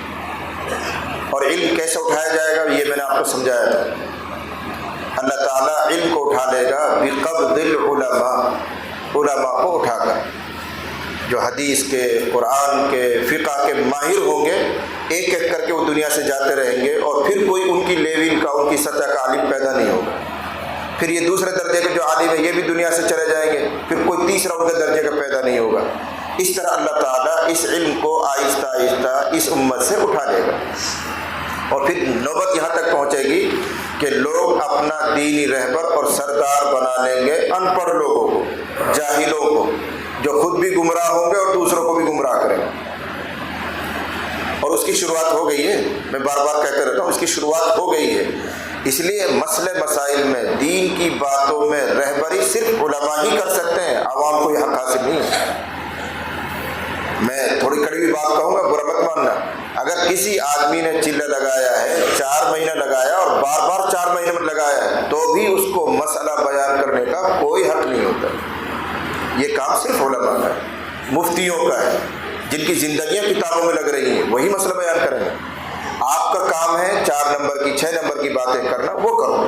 اور علم کیسے اٹھایا جائے گا یہ میں نے آپ کو سمجھایا تھا۔ اللہ تعالیٰ علم کو اٹھا لے گا بقبض العلماء، علماء کو اٹھا کر، جو حدیث کے، قرآن کے، فقہ کے ماہر ہوں گے، ایک ایک کر کے وہ دنیا سے جاتے رہیں گے، اور پھر کوئی ان کی لیول کا، ان کی سطح کا عالم پیدا نہیں ہوگا۔ پھر یہ دوسرے درجے کے جو عالم ہیں یہ بھی دنیا سے چلے جائیں گے، پھر کوئی تیسرا ان کے درجے کا پیدا نہیں ہوگا۔ اس طرح اللہ تعالیٰ اس علم کو آہستہ آہستہ اس امت سے اٹھا لے گا، اور پھر نوبت یہاں تک پہنچے گی کہ لوگ اپنا دینی رہبر اور سردار بنا لیں گے ان پڑھ لوگوں کو، جاہلوں کو، جو خود بھی گمراہ ہوں گے اور دوسروں کو بھی گمراہ کریں گے۔ اور اس کی شروعات ہو گئی ہے، میں بار بار کہتے رہتا ہوں، اس کی شروعات ہو گئی ہے۔ اس لیے مسئلے مسائل میں، دین کی باتوں میں رہبری صرف علماء ہی کر سکتے ہیں، عوام کو یہ حق حاصل نہیں ہے۔ میں تھوڑی کڑوی بات کہوں گا، برا مت ماننا، اگر کسی آدمی نے چلہ لگایا ہے، 4 مہینے لگایا اور بار بار 4 مہینے میں لگایا ہے، تو بھی اس کو مسئلہ بیان کرنے کا کوئی حق نہیں ہوتا۔ یہ کام صرف علماء کا ہے، مفتیوں کا ہے، جن کی زندگیاں کتابوں میں لگ رہی ہیں، وہی مسئلہ بیان کریں گے۔ آپ کا کام ہے 4 نمبر کی، 6 نمبر کی باتیں کرنا، وہ کرو۔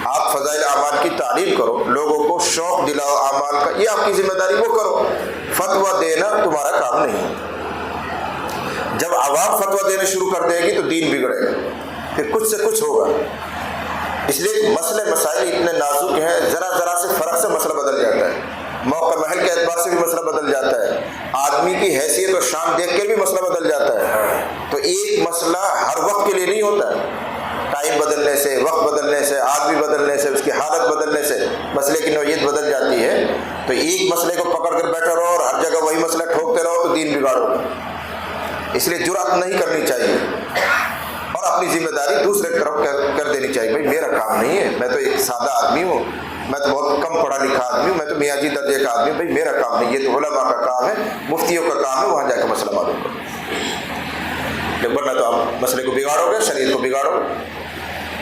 آپ فضائل اعمال کی تعلیم کرو، لوگوں کو شوق دلاؤ اعمال کا، یہ آپ کی ذمہ داری، وہ کرو۔ فتویٰ دینا تمہارا کام نہیں۔ جب عوام فتویٰ دینا شروع کر دے گی تو دین بگڑے گا، پھر کچھ سے کچھ ہوگا۔ اس لیے مسئلے مسائل اتنے نازک ہیں، ذرا ذرا سے فرق سے مسئلہ بدل جاتا ہے، موقع محل کے اعتبار سے بھی مسئلہ بدل جاتا ہے، آدمی کی حیثیت اور شان دیکھ کے بھی مسئلہ بدل جاتا ہے۔ تو ایک مسئلہ ہر وقت کے لیے نہیں ہوتا ہے، ٹائم بدلنے سے، وقت بدلنے سے، آدمی بدلنے سے، اس کی حالت بدلنے سے مسئلے کی نوعیت بدل جاتی ہے۔ تو ایک مسئلے کو پکڑ کر بیٹھا رہو اور ہر جگہ وہی مسئلہ ٹھوکتے رہو تو دین بگاڑو گے۔ اس لیے جرأت نہیں کرنی چاہیے، اور اپنی ذمہ داری دوسرے کی طرف کر دینی چاہیے۔ بھائی میرا کام نہیں ہے، میں تو ایک سادہ آدمی ہوں، میں تو بہت کم پڑھا لکھا آدمی ہوں، میں تو میاں جی درجے کا آدمی ہوں، بھائی میرا کام نہیں، یہ تو علماء کا کام ہے، مفتیوں کا کام ہے، وہاں جا کے مسئلہ معلوم کرو۔ ورنہ تو آپ مسئلے کو بگاڑو گے، شریعت کو بگاڑو گے۔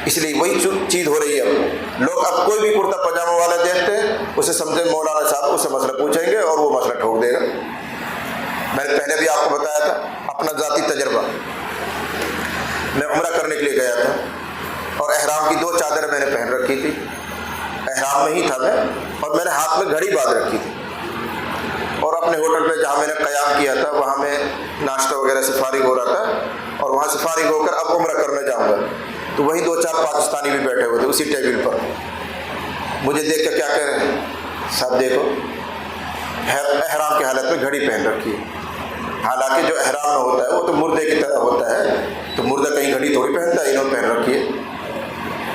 اس لیے وہی چیز ہو رہی ہے۔ اب لوگ کوئی بھی کرتا پاجامہ والا دیکھتے ہیں، اسے سمجھے مولانا صاحب، اس سے مسئلہ پوچھیں گے اور وہ مسئلہ ٹھوک دے گا۔ میں نے پہلے بھی آپ کو بتایا تھا اپنا ذاتی تجربہ۔ میں عمرہ کرنے کے لیے گیا تھا، اور احرام کی 2 چادریں میں نے پہن رکھی تھی، احرام میں ہی تھا میں، اور میں نے ہاتھ میں گھڑی باندھ رکھی تھی، اور اپنے ہوٹل پہ جہاں میں نے قیام کیا تھا وہاں میں ناشتہ وغیرہ سے فارغ ہو رہا تھا، اور وہاں سے فارغ ہو کر اب عمرہ کرنے جاؤں گا، تو وہیں 2-4 پاکستانی بھی بیٹھے ہوئے تھے اسی ٹیبل پر۔ مجھے دیکھ کر کیا کہہ رہے ہیں، صاحب دیکھو احرام کی حالت میں گھڑی پہن رکھی ہے، حالانکہ جو احرام میں ہوتا ہے وہ تو مردے کی طرح ہوتا ہے، تو مردہ کہیں گھڑی تھوڑی پہنتا ہے، انہوں نے پہن رکھی ہے۔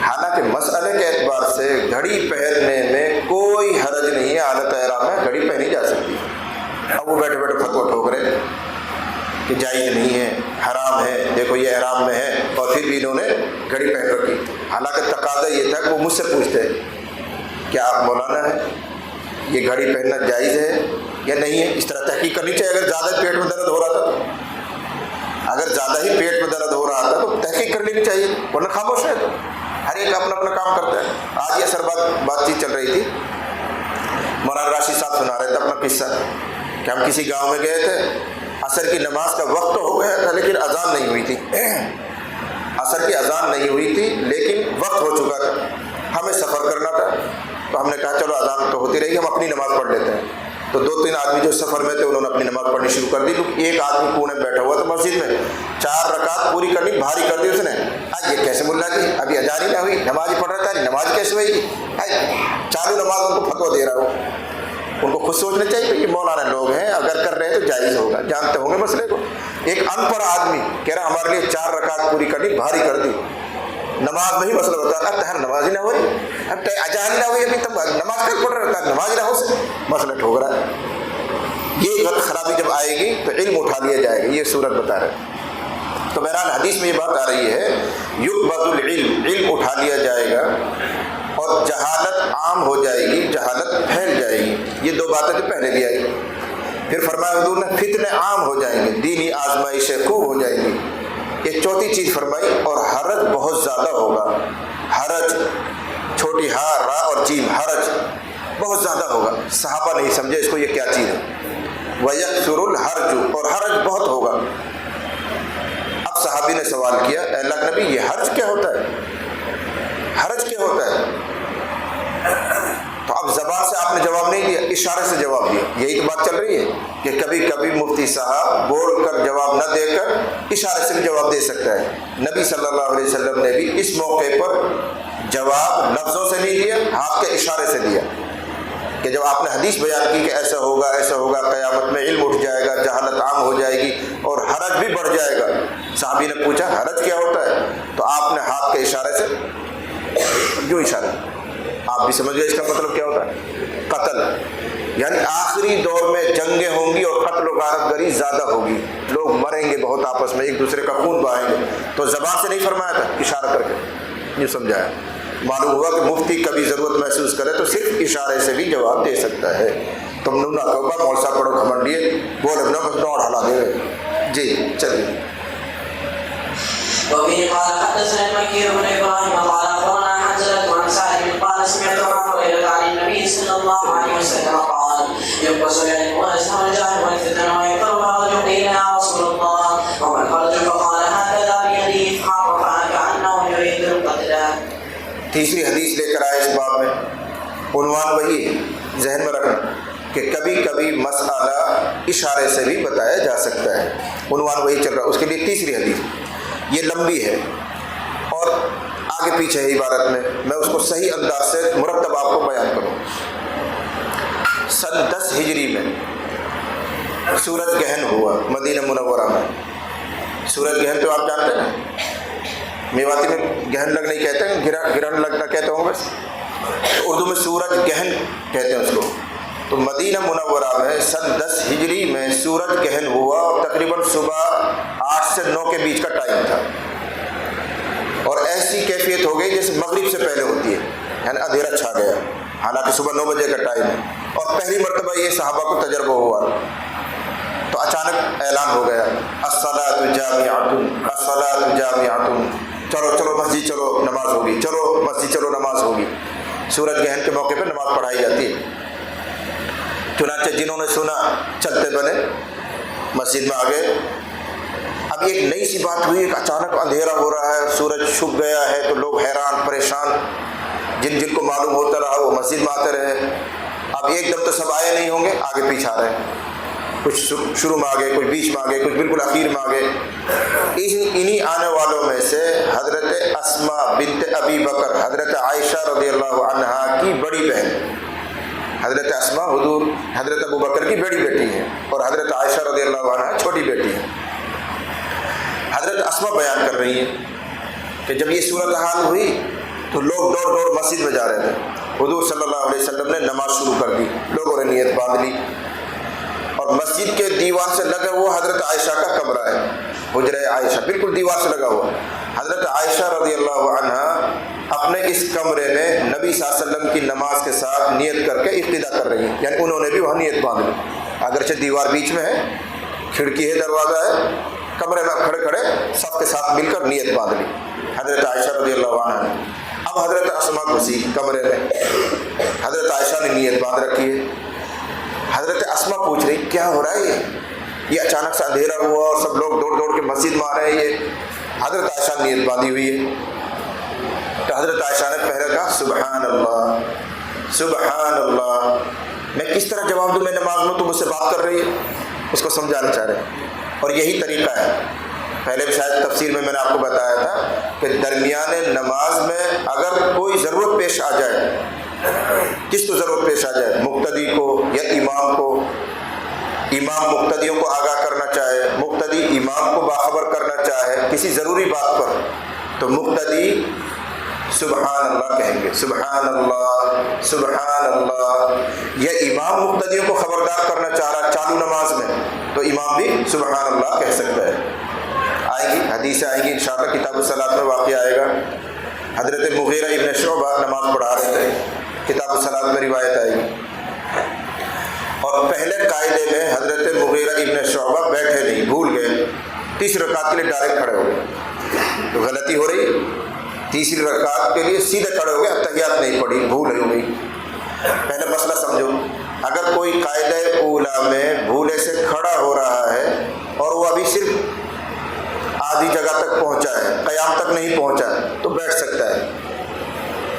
حالانکہ مسئلے کے اعتبار سے گھڑی پہننے میں کوئی حرج نہیں ہے، حالت احرام میں گھڑی پہنی جا سکتی ہے۔ اب وہ بیٹھے بیٹھے فتویٰ ٹھوک رہے کہ جائز نہیں ہے، حرام ہے، دیکھو یہ احرام میں ہے، اور پھر بھی انہوں نے گھڑی پہن رکھی۔ حالانکہ تقاضا یہ تھا کہ وہ مجھ سے پوچھتے کیا آپ مولانا ہیں، یہ گھڑی پہننا جائز ہے یا نہیں ہے؟ اس طرح تحقیق کرنی چاہیے۔ اگر زیادہ پیٹ میں درد ہو رہا تھا تو، اگر زیادہ ہی پیٹ میں درد ہو رہا تھا تو تحقیق کر لینی چاہیے، ورنہ خاموش ہے۔ تو ہر ایک اپنا اپنا کام کرتا ہے۔ آج یہ اثر بات چیت چل رہی تھی، مولانا راشد صاحب سنا رہے تھے اپنا قصہ کہ ہم کسی گاؤں میں گئے تھے، عصر کی نماز کا وقت تو ہو گیا تھا لیکن اذان نہیں ہوئی تھی، عصر کی اذان نہیں ہوئی تھی لیکن وقت ہو چکا تھا، ہمیں سفر کرنا تھا، تو ہم نے کہا چلو اذان تو ہوتی رہے گی، ہم اپنی نماز پڑھ لیتے ہیں۔ تو 2-3 آدمی جو سفر میں تھے انہوں نے اپنی نماز پڑھنی شروع کر دی۔ ایک آدمی کونے میں بیٹھا ہوا تھا مسجد میں، 4 رکعت پوری کرنی بھاری کر دی اس نے۔ آج یہ کیسے ملا جی، ابھی اذان ہی نہ ہوئی، نماز ہی پڑھ رہا تھا، نماز کیسے ہوئے گی؟ چالو نماز ان کو فتویٰ دے رہا ہو۔ ان کو خود سوچنا چاہیے کہ یہ مولانا لوگ ہیں، اگر کر رہے ہیں تو جائز ہوگا، جانتے ہوں گے مسئلے کو۔ ایک ان پڑھ آدمی کہہ رہا ہمارے لیے 4 رکعت پوری کرنی بھاری کر دی، نماز میں ہی مسئلہ بتا رہا، اب تہر نماز ہی نہ ہوئی، اب اذان ہی نہ ہوئی، ابھی تم نماز کل پڑھ رہا تھا، نماز ہی نہ ہو سے مسئلہ ٹھوک رہا ہے۔ یہ غلط خرابی جب آئے گی تو علم اٹھا لیا جائے گا، یہ صورت بتا رہے ہیں۔ تو بہرحال حدیث میں یہ بات آ رہی ہے، یقبض العلم، علم اٹھا لیا جائے گا، اور جہالت عام ہو جائے گی، جہالت پھیل جائے گی۔ یہ 2 باتیں تو پہلے بھی آئی۔ پھر فرمایا حضور نے فتنے عام ہو جائیں گے، دینی آزمائشیں خوب ہو جائیں گی، ایک چوتھی چیز فرمائی اور حرج بہت زیادہ ہوگا. حرج چھوٹی ہا را اور جیم حرج بہت زیادہ ہوگا. صحابہ نہیں سمجھے اس کو یہ کیا چیز ہے. وَيَكْثُرُ الْحَرْجُ اور حرج بہت ہوگا. اب صحابی نے سوال کیا اے اللہ کے نبی یہ حرج کیا ہوتا ہے؟ حرج کیا ہوتا ہے؟ تو اب زبان سے آپ نے جواب نہیں دیا, اشارے سے جواب دیا. یہی تو بات چل رہی ہے کہ کبھی کبھی مفتی صاحب بول کر جواب نہ دے کر اشارے سے بھی جواب دے سکتا ہے. نبی صلی اللہ علیہ وسلم نے بھی اس موقع پر جواب لفظوں سے نہیں دیا, ہاتھ کے اشارے سے دیا کہ جب آپ نے حدیث بیان کی کہ ایسا ہوگا قیامت میں علم اٹھ جائے گا, جہالت عام ہو جائے گی اور حرج بھی بڑھ جائے گا. صحابی نے پوچھا حرج کیا ہوتا ہے؟ تو آپ نے ہاتھ کے اشارے سے جو اشارہ, آپ بھی سمجھ گئے اس کا مطلب کیا ہوتا ہے. قتل, یعنی آخری دور میں جنگیں ہوں گی اور قتل و غارت گری زیادہ ہوگی, لوگ مریں گے بہت آپس میں, ایک دوسرے کا خون بہائیں گے. تو زبان سے نہیں فرمایا تھا, اشارہ کر کے یوں سمجھایا. معلوم ہوا کہ مفتی کبھی ضرورت محسوس کرے تو صرف اشارے سے بھی جواب دے سکتا ہے. تم نہ کہو مول صاحب بڑو گھمنڈیے بول اپنا بس دوڑ ہلا دے. جی چلیے. وبه قال حدثنا المكي بن ابراهيم قال اخبرنا حنزلة عن سالم قال سمعت ابا هريرة عن النبي صلى الله عليه وسلم قال يقبس العلم ويسهر الجهل والفتن ويقر الرجل قيل يا رسول الله وما الفرج فقال هكذا بيده فحرف كأنه يريد القتل. تیسری حدیث لے کر آئے اس باب میں. عنوان وہی ہے, ذہن میں رکھنا کہ کبھی کبھی مسئلہ اشارے سے بھی بتایا جا سکتا ہے. عنوان وہی چل رہا ہے. اس کے لیے تیسری حدیث یہ لمبی ہے اور آگے پیچھے ہے عبارت میں اس کو صحیح انداز سے مرتب آپ کو بیان کروں. سن 10 ہجری میں سورج گہن ہوا مدینہ منورہ میں. سورج گہن تو آپ جانتے ہیں, میواتی میں گہن لگ نہیں کہتے ہیں, گرہن لگنا کہتے ہوں بس. اردو میں سورج گہن کہتے ہیں اس کو. تو مدینہ منورہ میں سن 10 ہجری میں سورج گہن ہوا اور تقریباً صبح 8 سے 9 کے بیچ کا ٹائم تھا. اور ایسی کیفیت ہو گئی جیسے مغرب سے پہلے ہوتی ہے, یعنی اندھیرا چھا گیا, حالانکہ صبح 9 بجے کا ٹائم ہے. اور پہلی مرتبہ یہ صحابہ کو تجربہ ہوا. تو اچانک اعلان ہو گیا الصلاۃ جامعۃ, الصلاۃ جامعۃ, چلو مسجد چلو نماز ہوگی, چلو مسجد چلو نماز ہوگی. سورج گہن کے موقع پہ نماز پڑھائی جاتی ہے. چنانچہ جنہوں نے سنا چلتے بنے مسجد میں آ گئے. اب ایک نئی سی بات ہوئی کہ اچانک اندھیرا ہو رہا ہے, سورج چھپ گیا ہے, تو لوگ حیران پریشان, جن کو معلوم ہوتا رہا وہ مسجد میں آتے رہے. اب ایک دم تو سب آئے نہیں ہوں گے, آگے پیچھے آ رہے ہیں. کچھ شروع میں آ گئے, کچھ بیچ میں آ گئے, کچھ بالکل اخیر میں آ گئے. انہی آنے والوں میں سے حضرت اسماء بنت ابی بکر, حضرت عائشہ رضی اللہ عنہا کی بڑی بہن. حضرت اسماء حضرت ابو بکر کی بڑی بیٹی ہے اور حضرت عائشہ رضی اللہ عنہا چھوٹی بیٹی ہے. حضرت اسماء بیان کر رہی ہیں کہ جب یہ صورتحال ہوئی تو لوگ دوڑ مسجد میں جا رہے تھے. حضور صلی اللہ علیہ وسلم نے نماز شروع کر دی, لوگوں نے نیت باندھ لی. اور مسجد کے دیوار سے لگا ہوا حضرت عائشہ کا کمرہ ہے, حجرہ عائشہ بالکل دیوار سے لگا ہوا. حضرت عائشہ رضی اللہ عنہا اپنے اس کمرے میں نبی صلی اللہ علیہ وسلم کی نماز کے ساتھ نیت کر کے اقتدا کر رہی ہیں, یعنی انہوں نے بھی وہاں نیت باندھ لی. اگرچہ دیوار بیچ میں ہے, کھڑکی ہے, دروازہ ہے, کمرے میں کھڑے سب کے ساتھ مل کر نیت باندھ لی حضرت عائشہ رضی اللہ عنہا نے. اب حضرت اسماء گھسی کمرے میں, حضرت عائشہ نے نیت باندھ رکھی ہے. حضرت اسماء پوچھ رہی کیا ہو رہا ہے, یہ اچانک سے اندھیرا ہوا اور سب لوگ دوڑ کے مسجد میں آ رہے ہیں, یہ حضرت عائشہ نیت باندھی ہوئی ہے. تو حضرت عائشہ نے پہلے کہا سبحان اللہ سبحان اللہ. میں کس طرح جواب دوں, میں نماز میں, تو مجھ سے بات کر رہی ہے. اس کو سمجھانا چاہ رہے ہیں. اور یہی طریقہ ہے, پہلے بھی شاید تفسیر میں نے آپ کو بتایا تھا کہ درمیان نماز میں اگر کوئی ضرورت پیش آ جائے, کس کو ضرورت پیش آ جائے, مقتدی کو یا امام کو, امام مقتدیوں کو آگاہ کرنا چاہے, مقتدی امام کو باخبر کرنا چاہے کسی ضروری بات پر, تو مقتدی سبحان اللہ کہیں گے, سبحان اللہ سبحان اللہ. یا امام مقتدیوں کو خبردار کرنا چاہ رہا چالو نماز میں, تو امام بھی سبحان اللہ کہہ سکتا ہے. آئیں گی حدیثیں آئیں گی انشاءاللہ, کتاب الصلاۃ میں واقعہ آئے گا. حضرت مغیرہ ابن شعبہ نماز پڑھا رہے تھے, کتاب الصلاۃ میں روایت آئے گی. اور پہلے قاعدے میں حضرت مغیرہ ابن شعبہ بیٹھے نہیں, بھول گئے, تیسری رکعت کے لیے ڈائریکٹ کھڑے ہو گئے. تو غلطی ہو رہی، تیسری رکعت کے لیے سیدھے کھڑے ہو گئے، اتحیات نہیں پڑھی، بھول ہو گئی۔ پہلے مسئلہ سمجھو، اگر کوئی قاعدہ اولا میں بھولے سے کھڑا ہو رہا ہے اور وہ ابھی صرف آدھی جگہ تک پہنچا ہے، قیام تک نہیں پہنچا ہے، تو بیٹھ سکتا ہے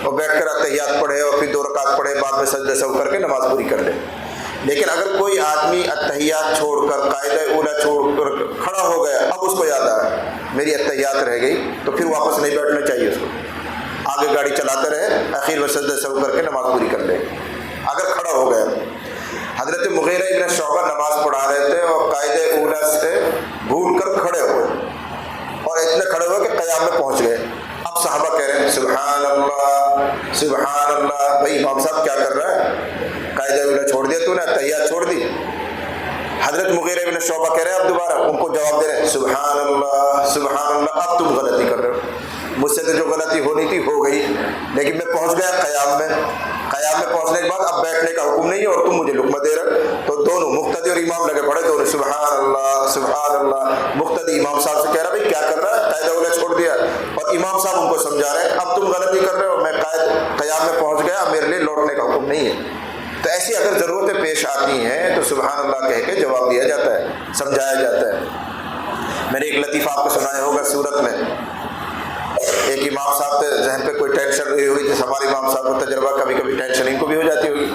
اور بیٹھ کر اتحیات پڑھے اور پھر 2 رکعت پڑھے، بعد میں سجدہ سہو کر کے نماز پوری کر لے۔ لیکن اگر کوئی آدمی اتحیات چھوڑ کر، قاعدہ اولا چھوڑ کر کھڑا ہو گیا، اب اس کو یاد آیا میری اتحیات رہ گئی، تو پھر واپس نہیں بیٹھنا چاہیے، اس کو آگے گاڑی چلاتے رہے، اخیر میں سجدہ سہو کر کے نماز پوری کر لے اگر کھڑا ہو گیا۔ حضرت مغیرہ ابن شعبہ نماز پڑھا رہے تھے اور قاعدہ اولا سے بھول کر کھڑے ہوئے اور اتنے کھڑے ہوئے کہ قیام میں پہنچ گئے۔ اب صحابہ کہہ رہے ہیں سبحان اللہ سبحان اللہ، بھائی امام صاحب کیا کر رہا ہے، قاعدہ اولا چھوڑ دیا تو نے، اتحیات چھوڑ دی۔ حضرت مغیرہ ابن شعبہ کہہ رہے ہیں اب دوبارہ ان کو جواب دے رہے ہیں سبحان اللہ، اب تم غلطی کر رہے ہو، مجھ سے تو جو غلطی ہونی تھی ہو گئی، لیکن میں پہنچ گیا قیام میں پہنچنے کے بعد اب بیٹھنے کا حکم نہیں ہے اور تم مجھے لقمہ دے رہے۔ تو دونوں مقتدی اور امام لگے پڑے، دونوں سبحان اللہ۔ مقتدی امام صاحب سے کہہ رہا بھائی کیا کر رہا ہے، قاعدہ اولا چھوڑ دیا، اور امام صاحب ان کو سمجھا رہے ہیں اب تم غلطی کر رہے ہو، میں قیام میں پہنچ گیا، میرے لیے لوٹنے کا حکم نہیں ہے۔ تو ایسی اگر ضرورتیں پیش آتی ہیں تو سبحان اللہ کہہ کے جواب دیا جاتا ہے، سمجھایا جاتا ہے۔ میں نے ایک لطیفہ آپ کو سنایا ہوگا، سورت میں ایک امام صاحب کے ذہن پہ کوئی ٹینشن رہی ہوئی، جیسے ہمارے امام صاحب کو تجربہ کبھی کبھی ٹینشن ان کو بھی ہو جاتی ہوگی،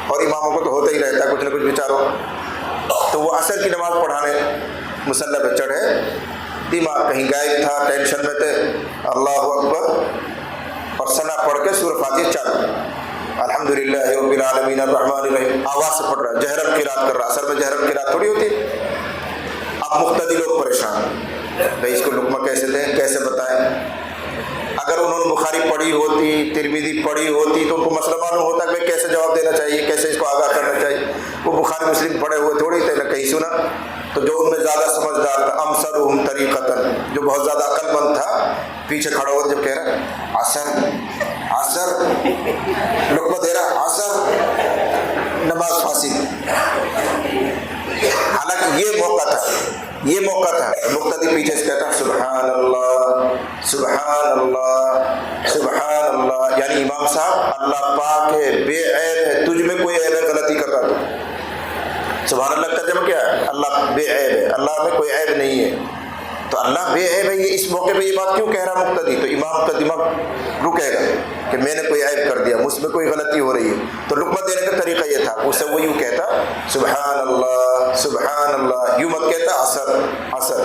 اور اماموں کو تو ہوتا ہی رہتا ہے کچھ نہ کچھ بیچاروں۔ تو وہ عصر کی نماز پڑھانے مصلی پہ چڑھے، دماغ کہیں غائب تھا، ٹینشن میں تھے، اللہ اکبر اور ثنا پڑھ کے سورہ فاتحہ چالو، الحمدللہ رب العالمین الرحمن الرحیم، آواز سے پڑھ رہا ہے، جہرن قرات کر رہا۔ اصل میں جہرن قرات تھوڑی ہوتی ہے۔ اب مقتدی لوگ پریشان، بھائی اس کو لقمہ کیسے دیں، کیسے بتائیں۔ اگر انہوں نے بخاری پڑھی ہوتی، ترمذی پڑھی ہوتی تو ان کو مسئلہ معلوم ہوتا کہ کیسے جواب دینا چاہیے، کیسے اس کو آگاہ کرنا چاہیے۔ وہ بخاری مسلم پڑھے ہوئے تھوڑی تھے، نہ کہیں سنا۔ تو جو ان میں زیادہ سمجھدار تھا، امثلہم طریقۃً، جو بہت زیادہ عقل مند تھا، پیچھے کھڑا ہوا جب کہہ رہا عصر لقمہ دے رہا، عصر نماز فاسد۔ حالانکہ یہ موقع تھا، مقتدی پیچھے سے کہتا سبحان اللہ سبحان اللہ سبحان اللہ، یعنی امام صاحب اللہ پاک ہے، بے عیب ہے، تجھ میں کوئی عیب ہے، غلطی کر رہا تو سبحان اللہ ترجمہ کیا ہے، اللہ بے عیب ہے، اللہ میں کوئی عیب نہیں ہے۔ تو اللہ بے عیب ہے، یہ اس موقع پہ یہ بات کیوں کہہ رہا مقتدی؟ تو امام کا دماغ رکے گا کہ میں نے کوئی عیب کر دیا، مجھ میں کوئی غلطی ہو رہی ہے۔ تو لقمہ دینے کا طریقہ یہ تھا، اسے وہ یوں کہتا سبحان اللہ، یوں مت کہتا عصر۔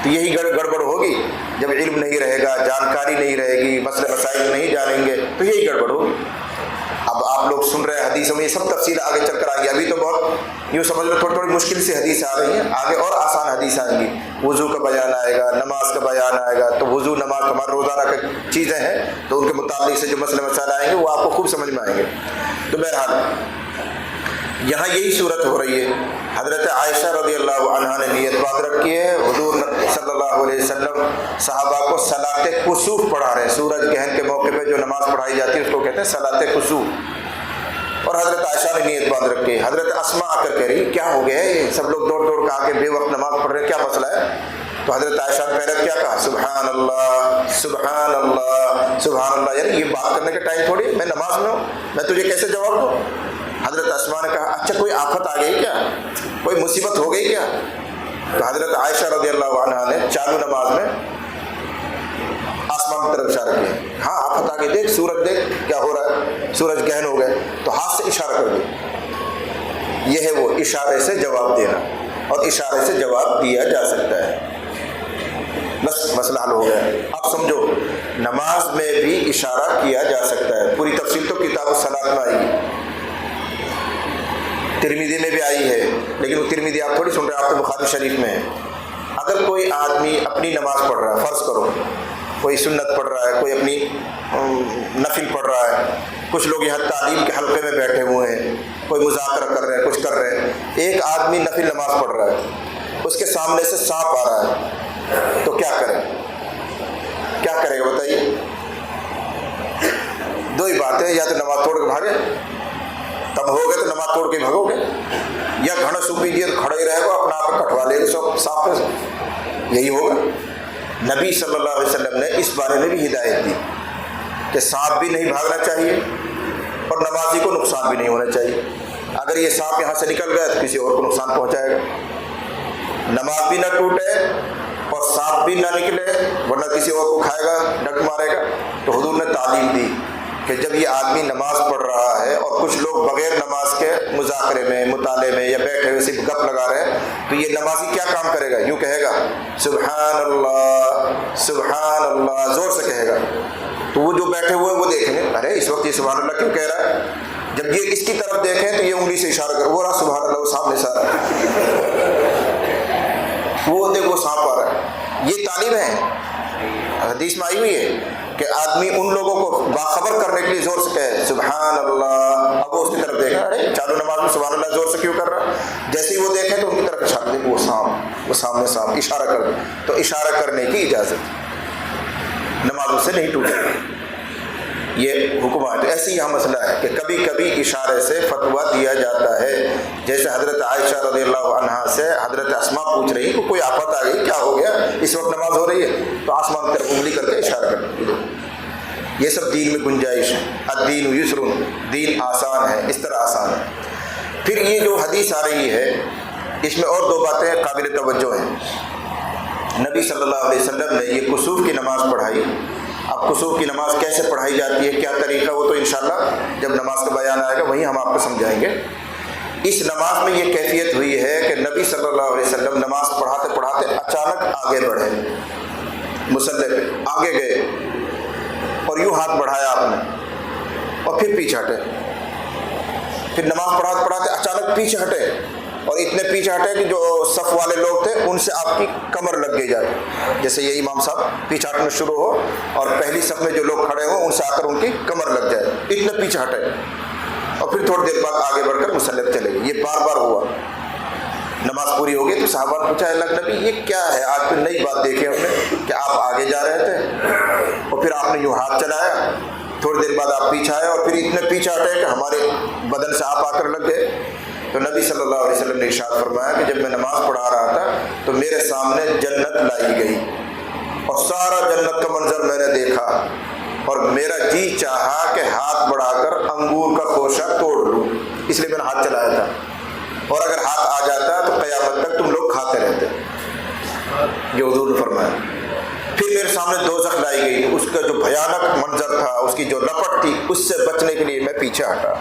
تو یہی گڑبڑ ہوگی جب علم نہیں رہے گا، جانکاری نہیں رہے گی، مسئلے مسائل نہیں جانیں گے تو یہی گڑبڑ ہوگی۔ اب آپ لوگ سن رہے ہیں حدیثوں میں یہ سب تفصیل آگے چل کر آئیں گی، ابھی تو بہت یوں سمجھ لو تھوڑی مشکل سے حدیث آ رہی ہیں، آگے اور آسان حدیث آئیں گی، وضو کا بیان آئے گا، نماز کا بیان آئے گا۔ تو وضو نماز ہمارے روزانہ کی چیزیں ہیں، تو ان کے متعلق سے جو مسئلے مسائل آئیں گے وہ آپ کو خوب سمجھ میں آئیں گے۔ تو بہرحال یہاں یہی صورت ہو رہی ہے۔ حضرت عائشہ رضی اللہ عنہا نے نیت بات رکھی ہے، حضور صلی اللہ علیہ وسلم صحابہ کو صلاۃ کسوف پڑھا رہے ہیں، سورج گرہن کے موقع پہ جو نماز پڑھائی جاتی ہے اس کو کہتے ہیں صلاۃ کسوف، اور حضرت عائشہ نے نیت بات رکھی۔ حضرت اسماء آ کر کہہ رہی کیا ہو گیا ہے، سب لوگ دوڑ دوڑ کے آ کے بے وقت نماز پڑھ رہے ہیں، کیا مسئلہ ہے؟ تو حضرت عائشہ نے پہلے کیا کہا سبحان اللہ سبحان اللہ سبحان اللہ، یعنی یہ بات کرنے کا ٹائم تھوڑی، میں نماز میں ہوں، میں تجھے کیسے جواب دوں؟ حضرت اسماء نے کہا اچھا کوئی آفت آ گئی کیا، کوئی مصیبت ہو گئی کیا؟ تو حضرت عائشہ رضی اللہ عنہا نے چالو نماز میں آسمان کی طرف اشارہ کیا، ہاں آفت آ گئی، دیکھ سورج، دیکھ کیا ہو رہا ہے، سورج گہن ہو گئے، تو ہاتھ سے اشارہ کر دیا۔ یہ ہے وہ اشارے سے جواب دینا، اور اشارے سے جواب دیا جا سکتا ہے، بس مسئلہ حل ہو گیا۔ اب سمجھو نماز میں بھی اشارہ کیا جا سکتا ہے، پوری تفصیل تو کتاب الصلاۃ میں آئی گی، ترمذی میں بھی آئی ہے، لیکن وہ ترمذی آپ تھوڑی سن رہے ہیں، آپ تو بخاری شریف میں ہے۔ اگر کوئی آدمی اپنی نماز پڑھ رہا ہے، فرض کرو کوئی سنت پڑھ رہا ہے، کوئی اپنی نفل پڑھ رہا ہے، کچھ لوگ یہاں تعلیم کے حلقے میں بیٹھے ہوئے ہیں، کوئی مذاکرہ کر رہے ہیں، کچھ کر رہے ہیں، ایک آدمی نفل نماز پڑھ رہا ہے، اس کے سامنے سے سانپ آ رہا ہے، تو کیا کرے گا بتائیے؟ دو ہی باتیں، یا تو نماز توڑ کے بھاگے، تب ہو گئے تو نماز توڑ کے بھاگو گے، یا گھڑا سوپی جی کھڑے ہی رہے گا، اپنا آپ کٹوا لے گا سب سانپ سے، یہی ہوگا۔ نبی صلی اللہ علیہ وسلم نے اس بارے میں بھی ہدایت دی کہ سانپ بھی نہیں بھاگنا چاہیے اور نمازی کو نقصان بھی نہیں ہونا چاہیے. اگر یہ سانپ یہاں سے نکل گیا تو کسی اور کو نقصان پہنچائے گا. نماز بھی نہ ٹوٹے اور سانپ بھی نہ نکلے ورنہ کسی اور کو کھائے گا, ڈنک مارے گا. تو حضور نے تعلیم دی کہ جب یہ آدمی نماز پڑھ رہا ہے اور کچھ لوگ بغیر نماز کے مذاکرے میں, مطالعے میں یا بیٹھے ہوئے صرف گپ لگا رہے ہیں, تو یہ نمازی کیا کام کرے گا؟ یوں کہے گا سبحان اللہ سبحان اللہ, زور سے کہے گا. تو وہ جو بیٹھے ہوئے ہیں وہ دیکھیں گے, ارے اس وقت یہ سبحان اللہ کیوں کہہ رہا ہے؟ جب یہ اس کی طرف دیکھیں تو یہ انگلی سے اشارہ کر, وہ رہا سبحان اللہ, وہ سامنے سے آ رہا ہے, وہ دیکھ وہ سانپ آ رہا ہے. یہ تعلیم ہے, حدیث میں آئی ہوئی ہے کہ آدمی ان لوگوں کو باخبر کرنے کے لیے زور سے کہے سبحان اللہ. اب وہ اس کی طرف دیکھا, ارے چالو نماز میں سبحان اللہ زور سے کیوں کر رہا؟ جیسے ہی وہ دیکھیں تو ان کی طرف اشارہ دے, وہ سانپ, وہ سامنے سانپ, اشارہ کر دے. تو اشارہ کرنے کی اجازت, نمازوں سے نہیں ٹوٹے. یہ حکمات. ایسے ہی یہاں مسئلہ ہے کہ کبھی کبھی اشارے سے فتویٰ دیا جاتا ہے. جیسے حضرت عائشہ رضی اللہ عنہا سے حضرت اسماء پوچھ رہی کہ کوئی آفت آ گئی, کیا ہو گیا, اس وقت نماز ہو رہی ہے, تو آسمان کی طرف انگلی کر کے اشارہ کر. یہ سب دین میں گنجائش ہے. الدین یسر, دین آسان ہے, اس طرح آسان ہے. پھر یہ جو حدیث آ رہی ہے اس میں اور دو باتیں قابل توجہ ہیں. نبی صلی اللہ علیہ وسلم نے یہ کسوف کی نماز پڑھائی. اب کسوف کی نماز کیسے پڑھائی جاتی ہے, کیا طریقہ, وہ تو انشاءاللہ جب نماز کا بیان آئے گا وہیں ہم آپ کو سمجھائیں گے. اس نماز میں یہ کیفیت ہوئی ہے کہ نبی صلی اللہ علیہ وسلم نماز پڑھاتے پڑھاتے اچانک آگے بڑھے, مصلی پہ آگے گئے اور یوں ہاتھ بڑھایا آپ نے اور پھر پیچھے ہٹے. پھر نماز پڑھاتے پڑھاتے اچانک پیچھے ہٹے اور اتنے پیچھے ہٹے کہ جو صف والے لوگ تھے ان سے آپ کی کمر لگ گئی جاتی. جیسے یہ امام صاحب پیچھے ہٹنا شروع ہو اور پہلی صف میں جو لوگ کھڑے ہوں ان سے آ کر ان کی کمر لگ جائے, اتنے پیچھے ہٹے اور پھر تھوڑی دیر بعد آگے بڑھ کر مصلی پہ چلے گئے. یہ بار بار ہوا. نماز پوری ہو گئی تو صحابہ نے پوچھا, اللہ نبی یہ کیا ہے, آج پھر نئی بات دیکھی ہم نے کہ آپ آگے جا رہے تھے اور پھر آپ نے یوں ہاتھ چلایا, تھوڑی دیر بعد آپ پیچھے آئے اور پھر اتنے پیچھے ہٹے کہ ہمارے بدن سے آپ آ کر لگ گئے. تو نبی صلی اللہ علیہ وسلم نے ارشاد فرمایا کہ جب میں نماز پڑھا رہا تھا تو میرے سامنے جنت لائی گئی اور سارا جنت کا منظر میں نے دیکھا اور میرا جی چاہا کہ ہاتھ بڑھا کر انگور کا خوشہ توڑ لوں, اس لیے میں نے ہاتھ چلایا تھا. اور اگر ہاتھ آ جاتا تو قیامت تک تم لوگ کھاتے رہتے, یہ حضور نے فرمایا. پھر میرے سامنے دوزخ لائی گئی, اس کا جو بھیانک منظر تھا, اس کی جو لپٹ تھی, اس سے بچنے کے لیے میں پیچھے ہٹا.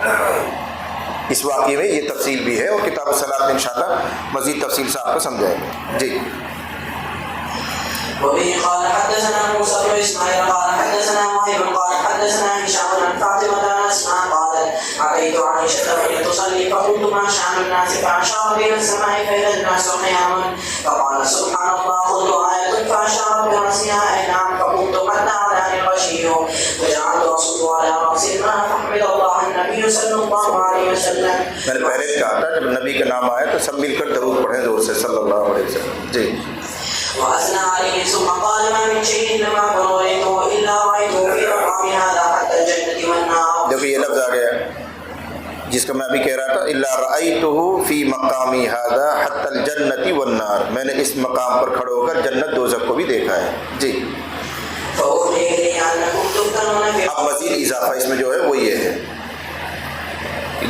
اس واقعے میں یہ تفصیل بھی ہے اور کتاب الصلاۃ میں انشاءاللہ مزید تفصیل سے آپ کو سمجھائیں گے. جی. وبه قال حدثنا موسى بن اسماعيل قال حدثنا وهيب قال حدثنا هشام عن فاطمة عن اسماء قالت اتيت عائشة وهي تصلي فقلت ما شأن الناس فاشار بها السماء فاذا الناس قيام فقال سبحان الله قلت آية فاشار برأسها اي نعم فقلت قد ناداني الغشي فجعلت اصب على رأسي الماء فحمد الله النبي صلى الله عليه وسلم. میں نے پہلے کہا تھا جب نبی کا نام آئے تو سب مل کر درود پڑھیں زور سے صلی اللہ علیہ وسلم. جی. وأثنى عليه ثم قال ما من شيء لما رأيته إلا رأيته في مقام هذا حتى الجنة والنار. دیکھو یہ لفظ آ گیا جس کا میں ابھی کہہ رہا تھا, الا رأيته في مقام هذا حتى الجنة والنار, میں نے اس مقام پر کھڑے ہو کر جنت دوزخ کو بھی دیکھا ہے. جی. اب مزید اضافہ اس میں جو ہے وہ یہ ہے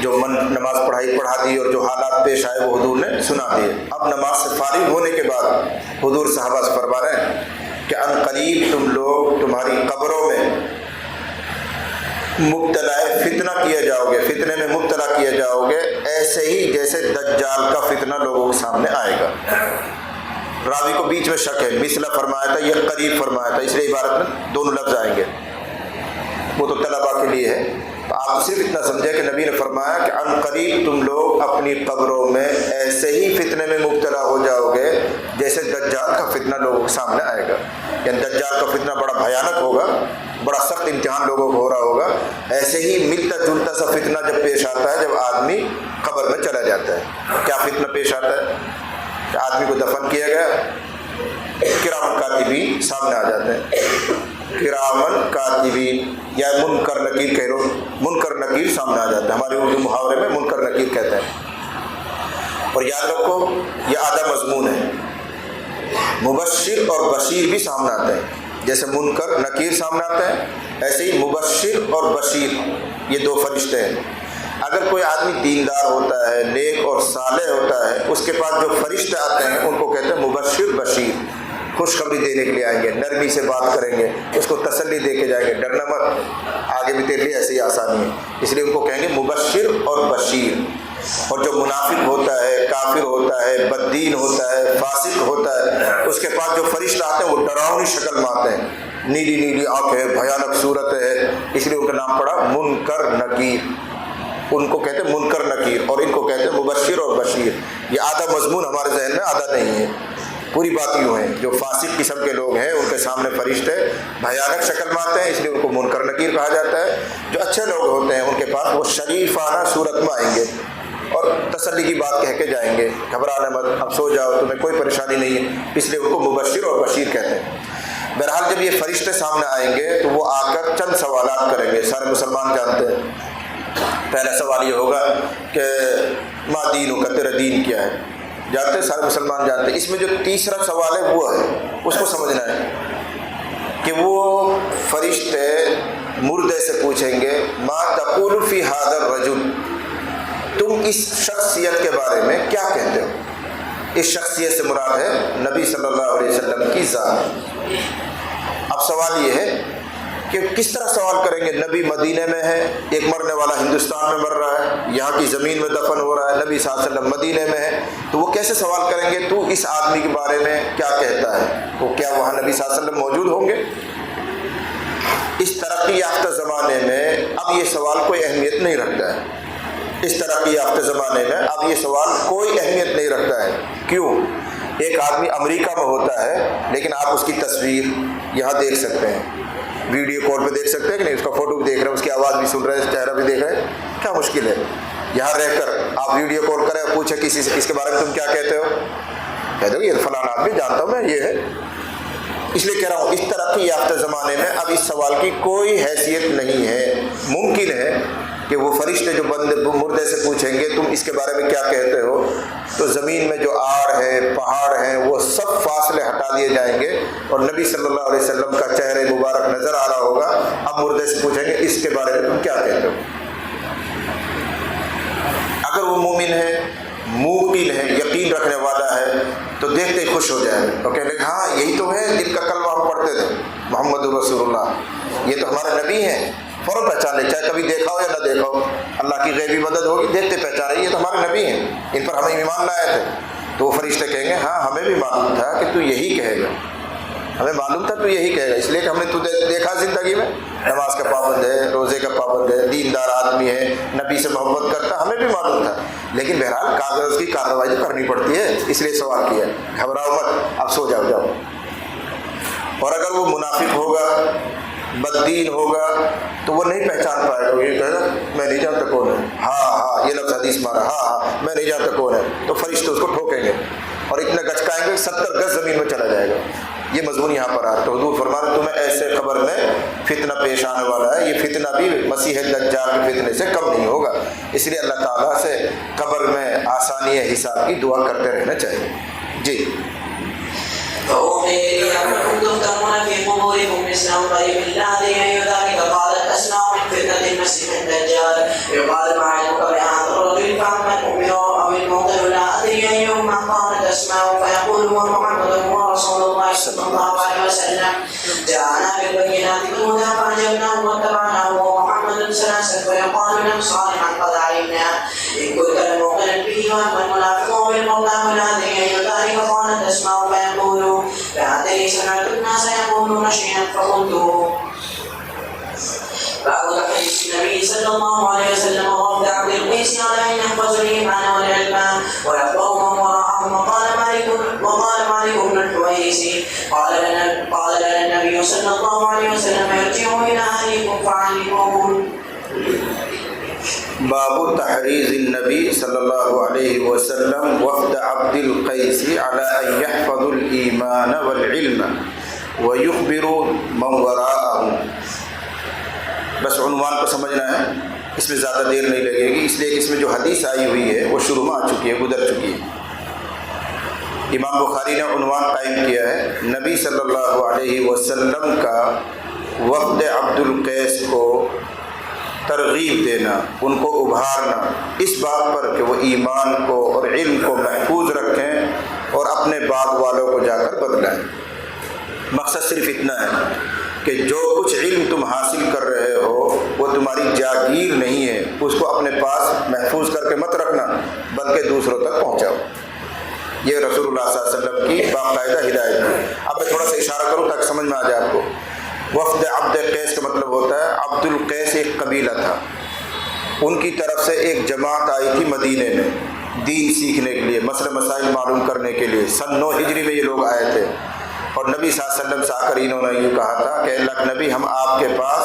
جو نماز پڑھا دی اور جو حالات پیش آئے وہ حضور نے سنا دیے. اب نماز سے فارغ ہونے کے بعد حضور صحابہ سے فرما رہے ہیں کہ ان قریب تم لوگ تمہاری قبروں میں مبتلا فتنہ کیے جاؤ گے, فتنے میں مبتلا کیے جاؤ گے, ایسے ہی جیسے دجال کا فتنہ لوگوں کے سامنے آئے گا. راوی کو بیچ میں شک ہے, مثلا فرمایا تھا یہ قریب فرمایا تھا, اس لیے عبارت میں دونوں لفظ آئیں گے, وہ تو طلباء کے لیے ہے. آپ صرف اتنا سمجھے کہ نبی نے فرمایا کہ ان قریب تم لوگ اپنی قبروں میں ایسے ہی فتنے میں مبتلا ہو جاؤ گے جیسے دجال کا فتنہ لوگوں کے سامنے آئے گا. یعنی دجال کا فتنہ بڑا بھیانک ہوگا, بڑا سخت امتحان لوگوں کو ہو رہا ہوگا. ایسے ہی ملتا جلتا سا فتنہ جب پیش آتا ہے جب آدمی قبر میں چلا جاتا ہے. کیا فتنہ پیش آتا ہے کہ آدمی کو دفن کیا گیا, کرام کاتبین سامنے آ جاتے ہیں, کرامن کاتبین یا منکر نکیر کہہ لو, منکر نکیر سامنے آ جاتا ہے. ہمارے اردو محاورے میں منکر نکیر کہتے ہیں. اور یاد رکھو یہ آدھا مضمون ہے. مبشر اور بشیر بھی سامنے آتے ہیں. جیسے منکر نکیر سامنے آتے ہیں، ایسے ہی مبشر اور بشیر یہ دو فرشتے ہیں. اگر کوئی آدمی دیندار ہوتا ہے، نیک اور صالح ہوتا ہے، اس کے پاس جو فرشتے آتے ہیں ان کو کہتے ہیں مبشر بشیر. خوشخبری دینے کے لیے آئیں گے، نرمی سے بات کریں گے، اس کو تسلی دے کے جائیں گے، ڈرنا مت، آگے بھی تیرے لیے ایسی آسانی ہے. اس لیے ان کو کہیں گے مبشر اور بشیر. اور جو منافق ہوتا ہے، کافر ہوتا ہے، بددین ہوتا ہے، فاسق ہوتا ہے، اس کے پاس جو فرشتے آتے ہیں وہ ڈراؤنی شکل میں آتے ہیں، نیلی نیلی آنکھیں، بھیانک صورت ہے. اس لیے ان کا نام پڑا منکر نکیر. ان کو کہتے ہیں منکر نکیر اور ان کو کہتے ہیں مبشر اور بشیر. یہ آدھا مضمون ہمارے ذہن میں آدھا نہیں ہے. پوری بات یوں ہے، جو فاسق قسم کے لوگ ہیں ان کے سامنے فرشتے بھیانک شکل میں آتے ہیں، اس لیے ان کو منکر نکیر کہا جاتا ہے. جو اچھے لوگ ہوتے ہیں ان کے پاس وہ شریفانہ صورت میں آئیں گے اور تسلی کی بات کہہ کے جائیں گے، گھبرانا مت، اب سو جاؤ، تمہیں کوئی پریشانی نہیں ہے. اس لیے ان کو مبشر اور بشیر کہتے ہیں. بہرحال جب یہ فرشتے سامنے آئیں گے تو وہ آ کر چند سوالات کریں گے. سارے مسلمان جانتے ہیں. پہلا سوال یہ ہوگا کہ ما دینک، تیرا دین کیا ہے؟ جانتے ہیں، سارے مسلمان جانتے ہیں. اس میں جو تیسرا سوال ہے وہ ہے، اس کو سمجھنا ہے کہ وہ فرشتے مردے سے پوچھیں گے ما تقول فی ھذا الرجل، تم اس شخصیت کے بارے میں کیا کہتے ہو؟ اس شخصیت سے مراد ہے نبی صلی اللہ علیہ وسلم کی ذات. اب سوال یہ ہے کہ کس طرح سوال کریں گے؟ نبی مدینے میں ہے، ایک مرنے والا ہندوستان میں مر رہا ہے، یہاں کی زمین میں دفن ہو رہا ہے، نبی صلی اللہ علیہ وسلم مدینے میں ہے، تو وہ کیسے سوال کریں گے تو اس آدمی کے بارے میں کیا کہتا ہے؟ وہ کیا وہاں نبی صلی اللہ علیہ وسلم موجود ہوں گے؟ اس ترقی یافتہ زمانے میں اب یہ سوال کوئی اہمیت نہیں رکھتا ہے. اس ترقی یافتہ زمانے میں اب یہ سوال کوئی اہمیت نہیں رکھتا ہے. کیوں؟ ایک آدمی امریکہ میں ہوتا ہے لیکن آپ اس کی تصویر یہاں دیکھ سکتے ہیں، ویڈیو کال پہ دیکھ سکتے ہیں کہ نہیں، اس کا فوٹو بھی دیکھ رہے ہیں، اس کی آواز بھی سن رہے ہیں، چہرہ بھی دیکھ رہے ہیں. کیا مشکل ہے؟ یہاں رہ کر آپ ویڈیو کال کریں اور پوچھیں کسی سے اس کے بارے میں تم کیا کہتے ہو، کہتے ہو یہ فلاں آدمی جانتا ہوں میں، یہ ہے. اس لیے کہہ رہا ہوں اس ترقی یافتہ زمانے میں اب اس سوال کی کوئی حیثیت نہیں ہے. ممکن ہے کہ وہ فرشتے جو مردے سے پوچھیں گے تم اس کے بارے میں کیا کہتے ہو، تو زمین میں جو آڑ ہے، پہاڑ ہیں، وہ سب فاصلے ہٹا دیے جائیں گے اور نبی صلی اللہ علیہ وسلم کا چہرہ مبارک نظر آ رہا ہوگا. اب مردے سے پوچھیں گے اس کے بارے میں تم کیا کہتے ہو. اگر وہ مومن ہے، موقن ہے، یقین رکھنے والا ہے تو دیکھتے ہی خوش ہو جائے گا اور کہنے کہ ہاں یہی تو ہے جن کا کلمہ ہم پڑھتے تھے، محمد رسول اللہ، یہ تو ہمارے نبی ہیں. فوراً پہچان لے، چاہے کبھی دیکھا ہو یا نہ دیکھا ہو. اللہ کی غیبی مدد ہوگی، دیکھتے پہچانے یہ تو ہمارے نبی ہیں، ان پر ہمیں ایمان لائے تھے. تو وہ فرشتے کہیں گے ہاں ہمیں بھی معلوم تھا کہ تو یہی کہے گا، ہمیں معلوم تھا تو یہی کہے گا، اس لیے کہ ہم نے تجھے دیکھا زندگی میں، نماز کا پابند ہے، روزے کا پابند ہے، دیندار آدمی ہے، نبی سے محبت کرتا، ہمیں بھی معلوم تھا. لیکن بہرحال کاغذ کی کارروائی تو کرنی پڑتی ہے، اس لیے سوال کیا. گھبراؤ مت، اب سو جاؤ. اور اگر وہ منافق ہوگا، بددین ہوگا تو وہ نہیں پہچان پائے گا. یہ کہے گا میں نہیں جانتا کون ہے، ہاں یہ لفظ حدیث مارا، ہاں میں نہیں جانتا کون ہے. تو فرشتے اس کو ٹھوکیں گے اور اتنا گچکائیں گے 70 گز زمین میں چلا جائے گا. یہ مضمون یہاں پر آ رہا ہے. تو حضور فرما رہے تمہیں ایسے قبر میں فتنہ پیش آنے والا ہے، یہ فتنہ بھی مسیح دجال کے فتنے سے کم نہیں ہوگا. اس لیے اللہ تعالیٰ سے قبر میں آسانی حساب کی دعا کرتے رہنا چاہیے. جی فأوحي أنكم تفتنون في قبوركم مثل قريب الذي ذلك قالت أسماء من فتنة المسيح الدجال يقال معلوم بهذا الرجل فأما المؤمن أو الموطن لا أدري أيهما قالت أسماء فيقول هو محمد هو رسول الله صلى الله عليه وسلم جاءنا بالبينات والهدى فأجبناه واتبعناه وهو محمد سلاسل فيقال له صالحا قد علمنا إن كنت لموقنا به وأما المنافق بالمولى لا أدري أي ذلك قالت أسماء فيقول فهذه سمعت الناس يقولون شيئا فقلته. باب تحريص النبي صلى الله عليه وسلم ووفد عبد القيس على ان يحفظوا الايمان والعلم ويحفظهم وراءهم. وقال مالك بن الحويرث قال لنا النبي صلى الله عليه وسلم ارجعوا الى اهلكم فعلموهم. باب تحریض النبی صلی اللہ علیہ وسلم وفد عبد القیس علی ان یحفظوا الایمان والعلم ویخبروا من وراءهم. بس عنوان کو سمجھنا ہے، اس میں زیادہ دیر نہیں لگے گی، اس لیے کہ اس میں جو حدیث آئی ہوئی ہے وہ شروع میں آ چکی ہے، گزر چکی ہے. امام بخاری نے عنوان قائم کیا ہے نبی صلی اللہ علیہ وسلم کا وفد عبد القیس کو ترغیب دینا، ان کو ابھارنا اس بات پر کہ وہ ایمان کو اور علم کو محفوظ رکھیں اور اپنے بعد والوں کو جا کر بدلائیں۔ مقصد صرف اتنا ہے کہ جو کچھ علم تم حاصل کر رہے ہو وہ تمہاری جاگیر نہیں ہے، اس کو اپنے پاس محفوظ کر کے مت رکھنا بلکہ دوسروں تک پہنچاؤ۔ یہ رسول اللہ صلی اللہ علیہ وسلم کی باقاعدہ ہدایت ہے۔ اب میں تھوڑا سا اشارہ کروں تاکہ سمجھ میں آ جائے آپ کو۔ وفد عبد قیس کا مطلب ہوتا ہے عبد القیس ایک قبیلہ تھا، ان کی طرف سے ایک جماعت آئی تھی مدینے میں دین سیکھنے کے لیے، مسئلہ مسائل معلوم کرنے کے لیے۔ سن 9 ہجری میں یہ لوگ آئے تھے اور نبی صلی اللہ علیہ وسلم سے آ کر انہوں نے یہ کہا تھا کہ اللہ کے نبی ہم آپ کے پاس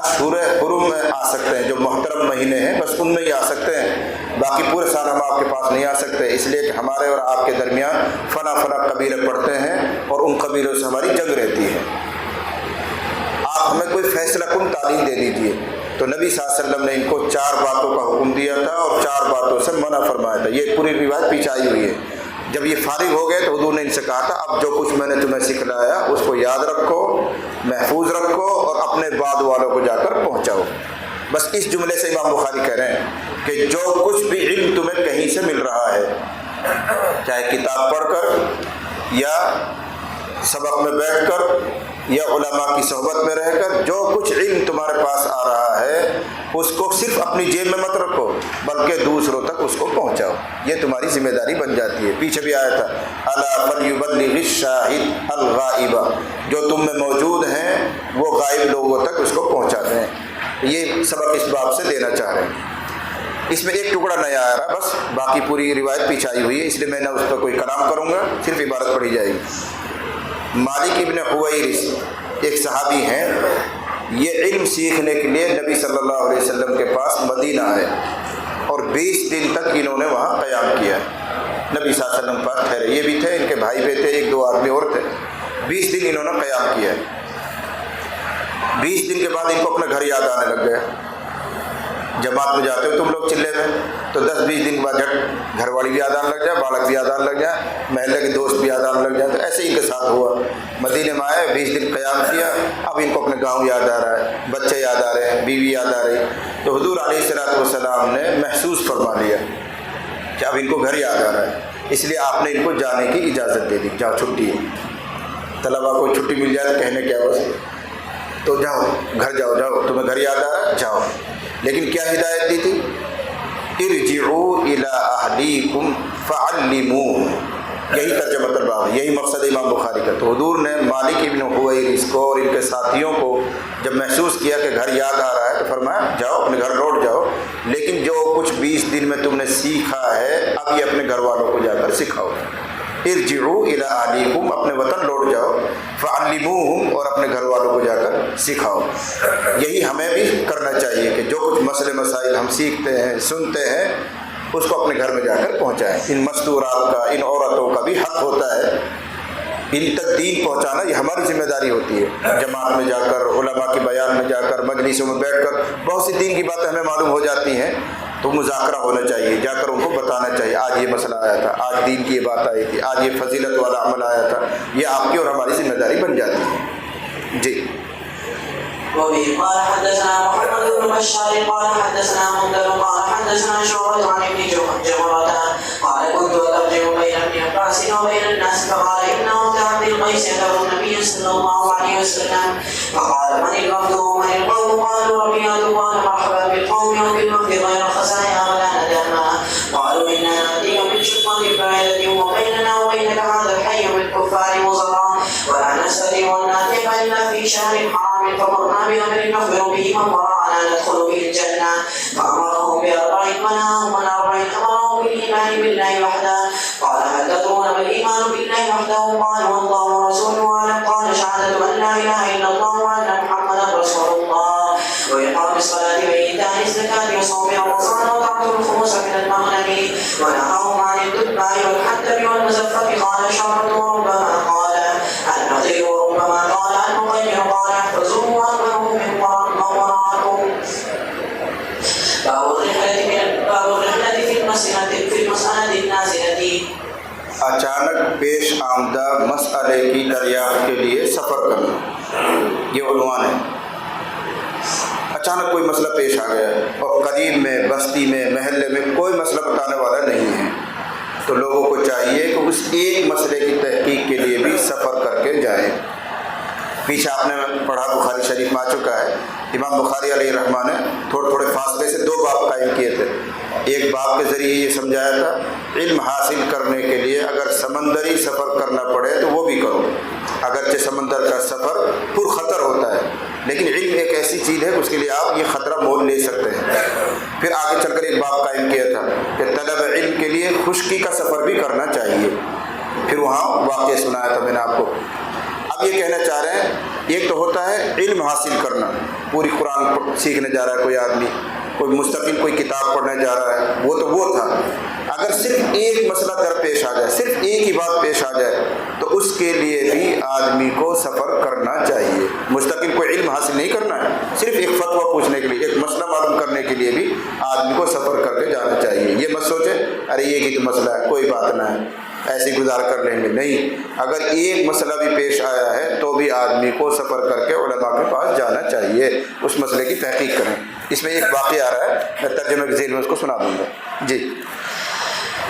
اشہر حرم میں آ سکتے ہیں، جو محترم مہینے ہیں بس ان میں ہی آ سکتے ہیں، باقی پورے سال ہم آپ کے پاس نہیں آ سکتے، اس لیے کہ ہمارے اور آپ کے درمیان فنا قبیلے پڑتے ہیں اور ان قبیلوں سے ہماری جنگ رہتی ہے، آپ ہمیں کوئی فیصلہ کن تعلیم دے دیجیے۔ تو نبی صلی اللہ علیہ وسلم نے ان کو 4 باتوں کا حکم دیا تھا اور 4 باتوں سے منع فرمایا تھا۔ یہ پوری روایت پیچھے آئی ہوئی ہے۔ جب یہ فارغ ہو گئے تو حضور نے ان سے کہا تھا اب جو کچھ میں نے تمہیں سکھلایا اس کو یاد رکھو، محفوظ رکھو اور اپنے بعد والوں کو جا کر پہنچاؤ۔ بس اس جملے سے امام بخاری کہہ رہے ہیں کہ جو کچھ بھی علم تمہیں کہیں سے مل رہا ہے، چاہے کتاب پڑھ کر یا سبق میں بیٹھ کر یا علماء کی صحبت میں رہ کر، جو کچھ علم تمہارے پاس آ رہا ہے اس کو صرف اپنی جیب میں مت رکھو بلکہ دوسروں تک اس کو پہنچاؤ، یہ تمہاری ذمہ داری بن جاتی ہے۔ پیچھے بھی آیا تھا الا فلیبلغ الشاہد الغائب، جو تم میں موجود ہیں وہ غائب لوگوں تک اس کو پہنچاتے ہیں۔ یہ سبق اس باب سے دینا چاہ رہے ہیں۔ اس میں ایک ٹکڑا نیا آ رہا ہے بس، باقی پوری روایت پیچھے آئی ہوئی ہے، اس لیے میں نہ اس پر کوئی کلام کروں گا، صرف عبارت پڑھی جائے گی۔ مالک ابن حویرث ایک صحابی ہیں، یہ علم سیکھنے کے لیے نبی صلی اللہ علیہ وسلم کے پاس مدینہ آئے اور 20 دن تک انہوں نے وہاں قیام کیا۔ نبی صلی اللہ علیہ وسلم پاس ٹھہرے، یہ بھی تھے، ان کے بھائی بھی تھے، 1-2 آدمی اور تھے۔ 20 دن انہوں نے قیام کیا۔ 20 دن کے بعد ان کو اپنا گھر یاد آنے لگ گیا۔ جماعت میں جاتے ہو تم لوگ چلے میں تو 10-20 دن بعد جھٹ گھر والی بھی یاد آنے لگ جائے، بالک بھی یاد آنے لگ جائے، محلے کے دوست بھی یاد آنے لگ جائے۔ تو ایسے ہی ان کے ساتھ ہوا، مدینے میں آئے، 20 دن قیام کیا، اب ان کو اپنے گاؤں یاد آ رہا ہے، بچے یاد آ رہے ہیں، بیوی یاد آ رہی۔ تو حضور علیہ الصلوۃ والسلام نے محسوس فرما لیا کہ اب ان کو گھر یاد آ رہا ہے، اس لیے آپ نے ان کو جانے کی اجازت دے دی، جاؤ چھٹی ہے۔ طلبا کو چھٹی مل جائے تو کہنے کیا بس، تو جاؤ گھر جاؤ، تمہیں گھر یاد آ رہا ہے جاؤ۔ لیکن کیا ہدایت دی تھی؟ ارجعوا الی اہلیکم فعلموہم، یہی ترجمہ الباب ہے، یہی مقصد امام بخاری کا۔ تو حضور نے مالک ابن حویرث کو اور ان کے ساتھیوں کو جب محسوس کیا کہ گھر یاد آ رہا ہے تو فرمایا جاؤ اپنے گھر لوٹ جاؤ، لیکن جو کچھ 20 دن میں تم نے سیکھا ہے اب یہ اپنے گھر والوں کو جا کر سکھاؤ۔ ارجعوا الی اہلیکم، اپنے وطن لوٹ جاؤ، فعلموہم، اور اپنے گھر والوں کو جا کر سکھاؤ۔ یہی ہمیں بھی کرنا چاہیے کہ جو کچھ مسئلے مسائل ہم سیکھتے ہیں سنتے ہیں اس کو اپنے گھر میں جا کر پہنچائیں۔ ان مستورات کا، ان عورتوں کا بھی حق ہوتا ہے، ان تک دین پہنچانا یہ ہماری ذمہ داری ہوتی ہے۔ جماعت میں جا کر، علماء کے بیان میں جا کر، مجلسوں میں بیٹھ کر بہت سی دین کی باتیں ہمیں معلوم ہو جاتی ہیں، تو مذاکرہ ہونا چاہیے، جا کر ان کو بتانا چاہیے آج یہ مسئلہ آیا تھا، آج دین کی یہ بات آئی تھی، آج یہ فضیلت والا عمل آیا تھا، یہ آپ کی اور ہماری ذمہ داری بن جاتی ہے۔ جی وبه قال حدثنا محمد بن بشار قال حدثنا منذر قال حدثنا شعبة عن ابن جمرة قال كنت أترجم بين ابن عباس وبين الناس فقال إن وفد عبد القيس أتوا النبي صلى الله عليه وسلم فقال من الوفد ومن القوم؟ قالوا ربيعة قال مرحبا بالقوم وبالوفد غير خزايا ولا ندما. قالوا إنا نأتيك من شقة بعيدة وبيننا وبينك هذا الحي بالكفار وزراء ولا نستطيع أن نأتيك إلا في شهر حرام فمرنا بأمر نخبر به من وراءنا ندخل به الجنة. فأمرهم ب4 ونهاهم عن 4 أمرهم بالإيمان بالله وحده. قال هل تدرون ما الإيمان بالله وحده؟ قالوا الله ورسوله أعلم. قال شهادة أن لا إله إلا الله وأن محمدا رسول الله وإقام الصلاة وإيتاء الزكاة وصوم رمضان وتعطوا الخمس من المغنم ونهاهم عن الدباء والحدب والمزفة. قال شعبة وربما قال النظير وربما قال المغير. قال احفظوه وأنبهوا من وراءكم. باب الرحلة في المسألة النازلة. اچھا اچانک پیش آمدہ مسئلے کی دریافت کے لیے سفر کرنا، یہ عنوان ہے۔ اچانک کوئی مسئلہ پیش آ گیا اور قریب میں، بستی میں، محلے میں کوئی مسئلہ بتانے والا نہیں ہے، تو لوگوں کو چاہیے کہ اس ایک مسئلے کی تحقیق کے لیے بھی سفر کر کے جائیں۔ پیچھے آپ نے پڑھا بخاری شریف میں آ چکا ہے، امام بخاری علیہ الرحمہ نے تھوڑے تھوڑے فاصلے سے 2 باب قائم کیے تھے۔ ایک باب کے ذریعے یہ سمجھایا تھا علم حاصل کرنے کے لیے اگر سمندری سفر کرنا پڑے تو وہ بھی کرو، اگرچہ سمندر کا سفر پر خطر ہوتا ہے، لیکن علم ایک ایسی چیز ہے کہ اس کے لیے آپ یہ خطرہ مول لے سکتے ہیں۔ پھر آگے چل کر ایک باب قائم کیا تھا کہ طلب علم کے لیے خشکی کا سفر بھی کرنا چاہیے، پھر وہاں واقعہ سنایا تھا میں نے آپ کو۔ اب یہ کہنا چاہ رہے ہیں، ایک تو ہوتا ہے علم حاصل کرنا، پوری قرآن سیکھنے جا رہا ہے کوئی آدمی، کوئی مستقل کوئی کتاب پڑھنے جا رہا ہے، وہ تھا۔ اگر صرف ایک مسئلہ درپیش آ جائے، صرف ایک ہی بات پیش آ جائے، تو اس کے لیے بھی آدمی کو سفر کرنا چاہیے۔ مستقل کوئی علم حاصل نہیں کرنا ہے، صرف ایک فتویٰ پوچھنے کے لیے، ایک مسئلہ معلوم کرنے کے لیے بھی آدمی کو سفر کر کے جانا چاہیے۔ یہ مت سوچے ارے یہ ہی تو مسئلہ ہے، کوئی بات نہ ہے، ایسے گزار کر لیں گے، نہیں۔ اگر ایک مسئلہ بھی پیش آیا ہے تو بھی آدمی کو سفر کر کے علماء کے پاس جانا چاہیے، اس مسئلے کی تحقیق کریں۔ اس میں ایک واقعہ آ رہا ہے، میں ترجمے کے ذیل میں اس کو سنا دوں گا۔ جی۔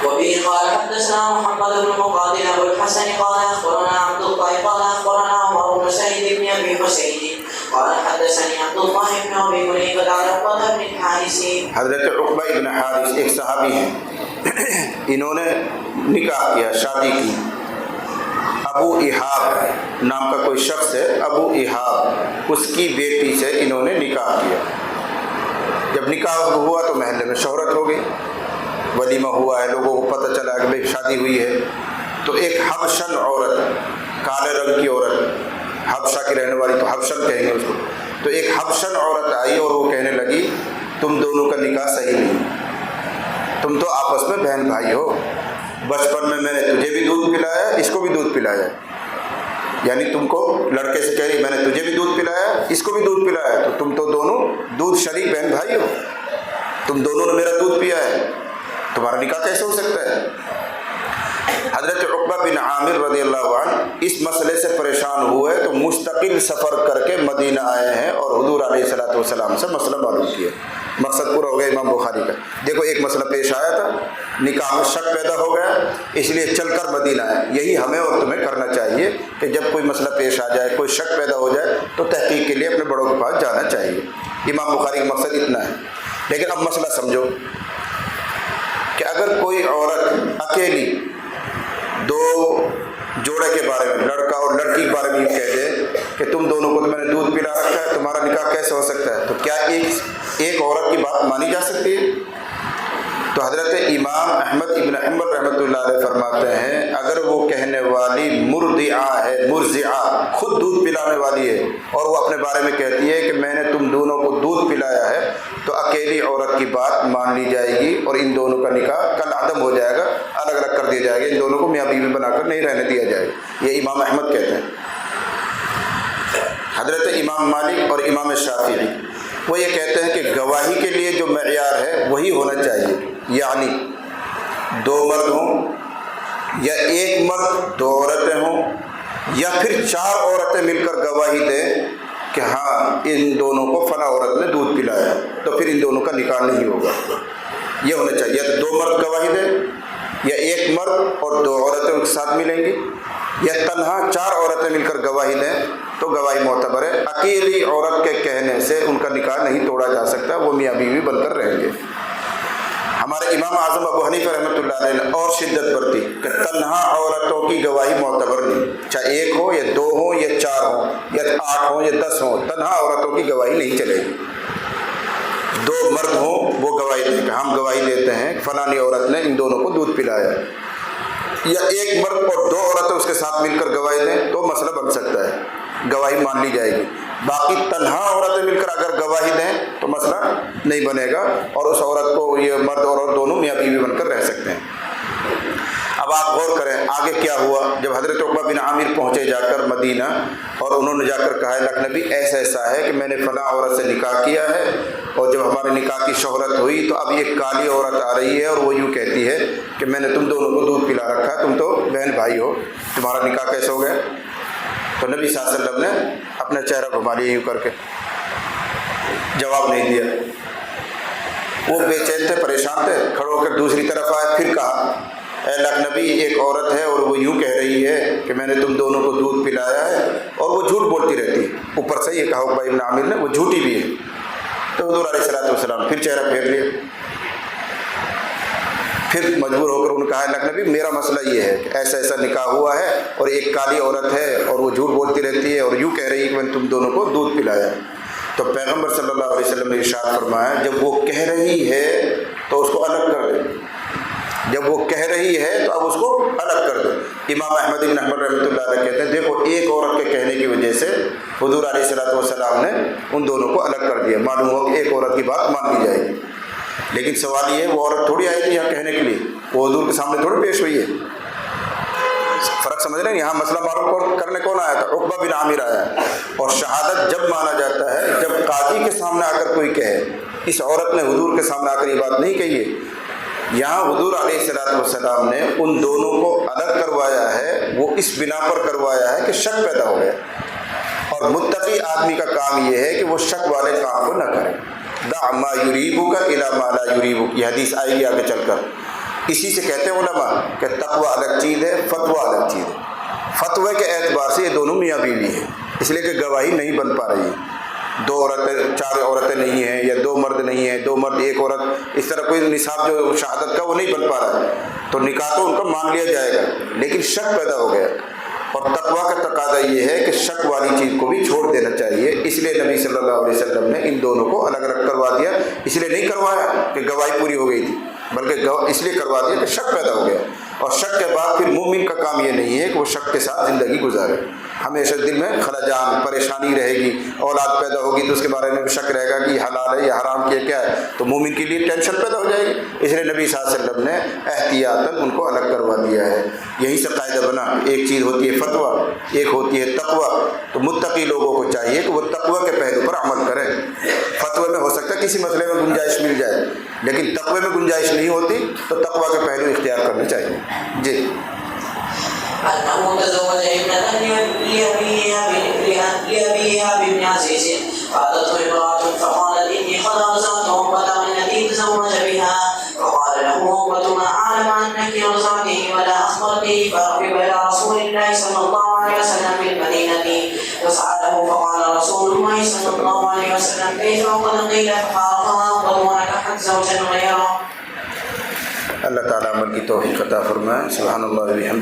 وبه قال حدثنا محمد بن مقاتل ابو الحسن قال اخبرنا عبد الله قال اخبرنا عمر بن سعيد بن ابي مسعود قال حدثني عبد الله بن ابي مليكه عن عقبه بن الحارث۔ حضرت عقبہ ابن حارث ایک صحابی ہیں، انہوں نے نکاح کیا، شادی کی۔ ابو احاب نام کا کوئی شخص ہے، ابو احاب، اس کی بیٹی سے انہوں نے نکاح کیا۔ جب نکاح ہوا تو محلے میں شہرت ہو گئی، ولیمہ ہوا ہے، لوگوں کو پتہ چلا کہ بھائی شادی ہوئی ہے۔ تو ایک حبشن عورت، کالے رنگ کی عورت، حبشہ کی رہنے والی، تو حبشن کہیں گے اس کو، تو ایک حبشن عورت آئی اور وہ کہنے لگی تم دونوں کا نکاح صحیح نہیں، تم تو آپس میں بہن بھائی ہو، بچپن میں نے تجھے بھی دودھ پلایا، اس کو بھی دودھ پلایا، یعنی تم کو لڑکے سے کہہ رہی میں نے تجھے بھی دودھ پلایا، اس کو بھی دودھ پلایا، تو تم تو دونوں دودھ شریک بہن بھائی ہو، تم دونوں نے میرا دودھ پیا ہے، تمہارا نکاح کیسے ہو سکتا ہے؟ حضرت عقبہ بن عامر رضی اللہ عنہ اس مسئلے سے پریشان ہوئے تو مستقل سفر کر کے مدینہ آئے ہیں اور حضور علیہ الصلوۃ والسلام سے مسئلہ معلوم کیا۔ مقصد پورا ہو گیا امام بخاری کا۔ دیکھو ایک مسئلہ پیش آیا تھا، نکاح میں شک پیدا ہو گیا، اس لیے چل کر مدینہ آئے۔ یہی ہمیں اور تمہیں کرنا چاہیے کہ جب کوئی مسئلہ پیش آ جائے، کوئی شک پیدا ہو جائے تو تحقیق کے لیے اپنے بڑوں کے پاس جانا چاہیے۔ امام بخاری کا مقصد اتنا ہے۔ لیکن اب مسئلہ سمجھو کہ اگر کوئی عورت اکیلی 2 جوڑے کے بارے میں، لڑکا اور لڑکی کے بارے میں یہ کہہ دے کہ تم دونوں کو تو میں نے دودھ پلا رکھا ہے، تمہارا نکاح کیسے ہو سکتا ہے، تو کیا ایک عورت کی بات مانی جا سکتی ہے؟ تو حضرت امام احمد ابن حنبل رحمۃ اللہ علیہ فرماتے ہیں اگر وہ کہنے والی مرضعہ ہے، مرضعہ خود دودھ پلانے والی ہے اور وہ اپنے بارے میں کہتی ہے کہ میں نے تم دونوں کو دودھ پلایا ہے، تو اکیلی عورت کی بات مان لی جائے گی اور ان دونوں کا نکاح کل عدم ہو جائے گا، الگ الگ کر دیا جائے گا، ان دونوں کو میاں بیوی بنا کر نہیں رہنے دیا جائے گا۔ یہ امام احمد کہتے ہیں۔ حضرت امام مالک اور امام شافعی وہ یہ کہتے ہیں کہ گواہی کے لیے جو معیار ہے وہی ہونا چاہیے، یعنی 2 مرد ہوں یا 1 مرد 2 عورتیں ہوں یا پھر 4 عورتیں مل کر گواہی دیں کہ ہاں ان دونوں کو فلاں عورت نے دودھ پلایا، تو پھر ان دونوں کا نکاح نہیں ہوگا۔ یہ ہونا چاہیے، یا تو 2 مرد گواہی دیں یا 1 مرد اور 2 عورتیں ان کے ساتھ ملیں گی، یا تنہا 4 عورتیں مل کر گواہی دیں تو گواہی معتبر ہے۔ اکیلی عورت کے کہنے سے ان کا نکاح نہیں توڑا جا سکتا، وہ میاں بیوی بن کر رہیں گے۔ ہمارے امام اعظم ابو حنیفہ رحمۃ اللہ علیہ نے اور شدت برتی کہ تنہا عورتوں کی گواہی معتبر نہیں، چاہے 1 ہو یا 2 ہو یا 4 ہو یا 8 ہو یا 10 ہو، تنہا عورتوں کی گواہی نہیں چلے گی۔ 2 مرد ہوں وہ گواہی دیں کہ ہم گواہی دیتے ہیں فلانی عورت نے ان دونوں کو دودھ پلایا، یا 1 مرد اور 2 عورتیں اس کے ساتھ مل کر گواہی دیں تو مسئلہ بن سکتا ہے، گواہی مان لی جائے گی۔ باقی تنہا عورتیں مل کر اگر گواہی دیں تو مسئلہ نہیں بنے گا اور اس عورت کو یہ مرد اور عورت دونوں میاں بیوی بن کر رہ سکتے ہیں۔ اب آپ غور کریں آگے کیا ہوا۔ جب حضرت عقبہ بن عامر پہنچے جا کر مدینہ اور انہوں نے جا کر کہا لکھ نبی ایسا ایسا ہے کہ میں نے فلاں عورت سے نکاح کیا ہے اور جب ہمارے نکاح کی شہرت ہوئی تو اب ایک کالی عورت آ رہی ہے اور وہ یوں کہتی ہے کہ میں نے تم دونوں کو دودھ پلا رکھا ہے، تم تو بہن بھائی ہو، تمہارا نکاح کیسے ہو گیا؟ تو نبی صلی اللہ علیہ وسلم نے اپنا چہرہ گھما لیا یوں کر کے، جواب نہیں دیا۔ وہ بے چین تھے، پریشان تھے، کھڑے ہو کر دوسری طرف آئے، پھر کہا اے اللہ کے نبی، ایک عورت ہے اور وہ یوں کہہ رہی ہے کہ میں نے تم دونوں کو دودھ پلایا ہے اور وہ جھوٹ بولتی رہتی ہے۔ اوپر سے یہ کہا عقبہ ابن عامر نے وہ جھوٹی بھی ہے۔ تو حضور علیہ السلام پھر چہرہ پھیر لیا، پھر مجبور ہو کر انہوں نے کہا اللہ کے نبی میرا مسئلہ یہ ہے کہ ایسا ایسا نکاح ہوا ہے اور ایک کالی عورت ہے اور وہ جھوٹ بولتی رہتی ہے اور یوں کہہ رہی ہے کہ میں نے تم دونوں کو دودھ پلایا۔ تو پیغمبر صلی اللہ علیہ وسلم نے ارشاد فرمایا جب وہ کہہ رہی ہے تو اس کو الگ کر دے، جب وہ کہہ رہی ہے تو اب اس کو الگ کر دو۔ امام احمد بن حنبل رحمۃ اللہ علیہ کہتے ہیں دیکھو ایک عورت کے کہنے کی وجہ سے حضور علیہ السلام نے ان دونوں کو الگ کر دیا، معلوم ہو کہ ایک عورت کی بات مان لی جائے گی۔ لیکن سوال یہ ہے وہ عورت تھوڑی آئی تھی یہاں کہنے کے لیے، وہ حضور کے سامنے تھوڑی پیش ہوئی ہے۔ فرق سمجھ رہے ہیں؟ یہاں مسئلہ معلوم کرنے کون آیا تھا؟ عقبہ بن عامر آیا۔ اور شہادت جب مانا جاتا ہے جب قاضی کے سامنے آ کر کوئی کہے، اس عورت نے حضور کے سامنے آ کر یہ بات نہیں کہی ہے۔ یہاں حضور علیہ السلام نے ان دونوں کو الگ کروایا ہے، وہ اس بنا پر کروایا ہے کہ شک پیدا ہو گیا، اور متقی آدمی کا کام یہ ہے کہ وہ شک والے کام کو نہ کرے۔ دع ما یریبک الی ما لا یریبک، یہ حدیث آئے گی آگے چل کر۔ اسی سے کہتے ہیں علماء کہ تقوی الگ چیز ہے، فتویٰ الگ چیز ہے۔ فتوے کے اعتبار سے یہ دونوں میاں بیوی ہیں، اس لیے کہ گواہی نہیں بن پا رہی ہے، دو عورتیں چار عورتیں نہیں ہیں یا دو مرد نہیں ہیں، دو مرد ایک عورت، اس طرح کوئی نصاب جو شہادت کا وہ نہیں بن پا رہا ہے، تو نکاح تو ان کا مان لیا جائے گا، لیکن شک پیدا ہو گیا۔ اور تقویٰ کا تقاضا یہ ہے کہ شک والی چیز کو بھی چھوڑ دینا چاہیے، اس لیے نبی صلی اللہ علیہ وسلم نے ان دونوں کو الگ الگ کروا دیا۔ اس لیے نہیں کروایا کہ گواہی پوری ہو گئی تھی، بلکہ اس لیے کروا دیا کہ شک پیدا ہو گیا، اور شک کے بعد پھر مومن کا کام یہ نہیں ہے کہ وہ شک کے ساتھ زندگی گزارے، ہمیشہ دل میں خلجان پریشانی رہے گی، اولاد پیدا ہوگی تو اس کے بارے میں بھی شک رہے گا کہ یہ حلال ہے یا حرام کیا ہے، تو مومن کے لیے ٹینشن پیدا ہو جائے گی۔ اس لیے نبی صلی اللہ علیہ وسلم نے احتیاطاً ان کو الگ کروا دیا ہے۔ یہی سے قاعدہ بنا، ایک چیز ہوتی ہے فتویٰ، ایک ہوتی ہے تقویٰ۔ تو متقی لوگوں کو چاہیے کہ وہ تقویٰ کے پہلو پر عمل کریں۔ فتوے میں ہو سکتا ہے کسی مسئلے میں گنجائش مل جائے، لیکن تقوی میں گنجائش نہیں ہوتی تو تقویٰ کے پہلو اختیار کرنے چاہیے۔ جی أنه تزوج ابنة لأبيها بابن عزيز، فأتته امرأة فقالت إني قد أرزقت عقبة التي تزوج بها، فقال له عقبة ما أعلم أنك أرزقته ولا أخبرتني، فركب إلى رسول الله صلى الله عليه وسلم بالمدينة فسأله، فقال رسول الله صلى الله عليه وسلم كيف وقد قيل، فقال عقبة ونكحت زوجا غيره۔ اللہ تعالیٰ عمل کی توفیق عطا فرمائے۔ سبحان اللہ و بحمدہ۔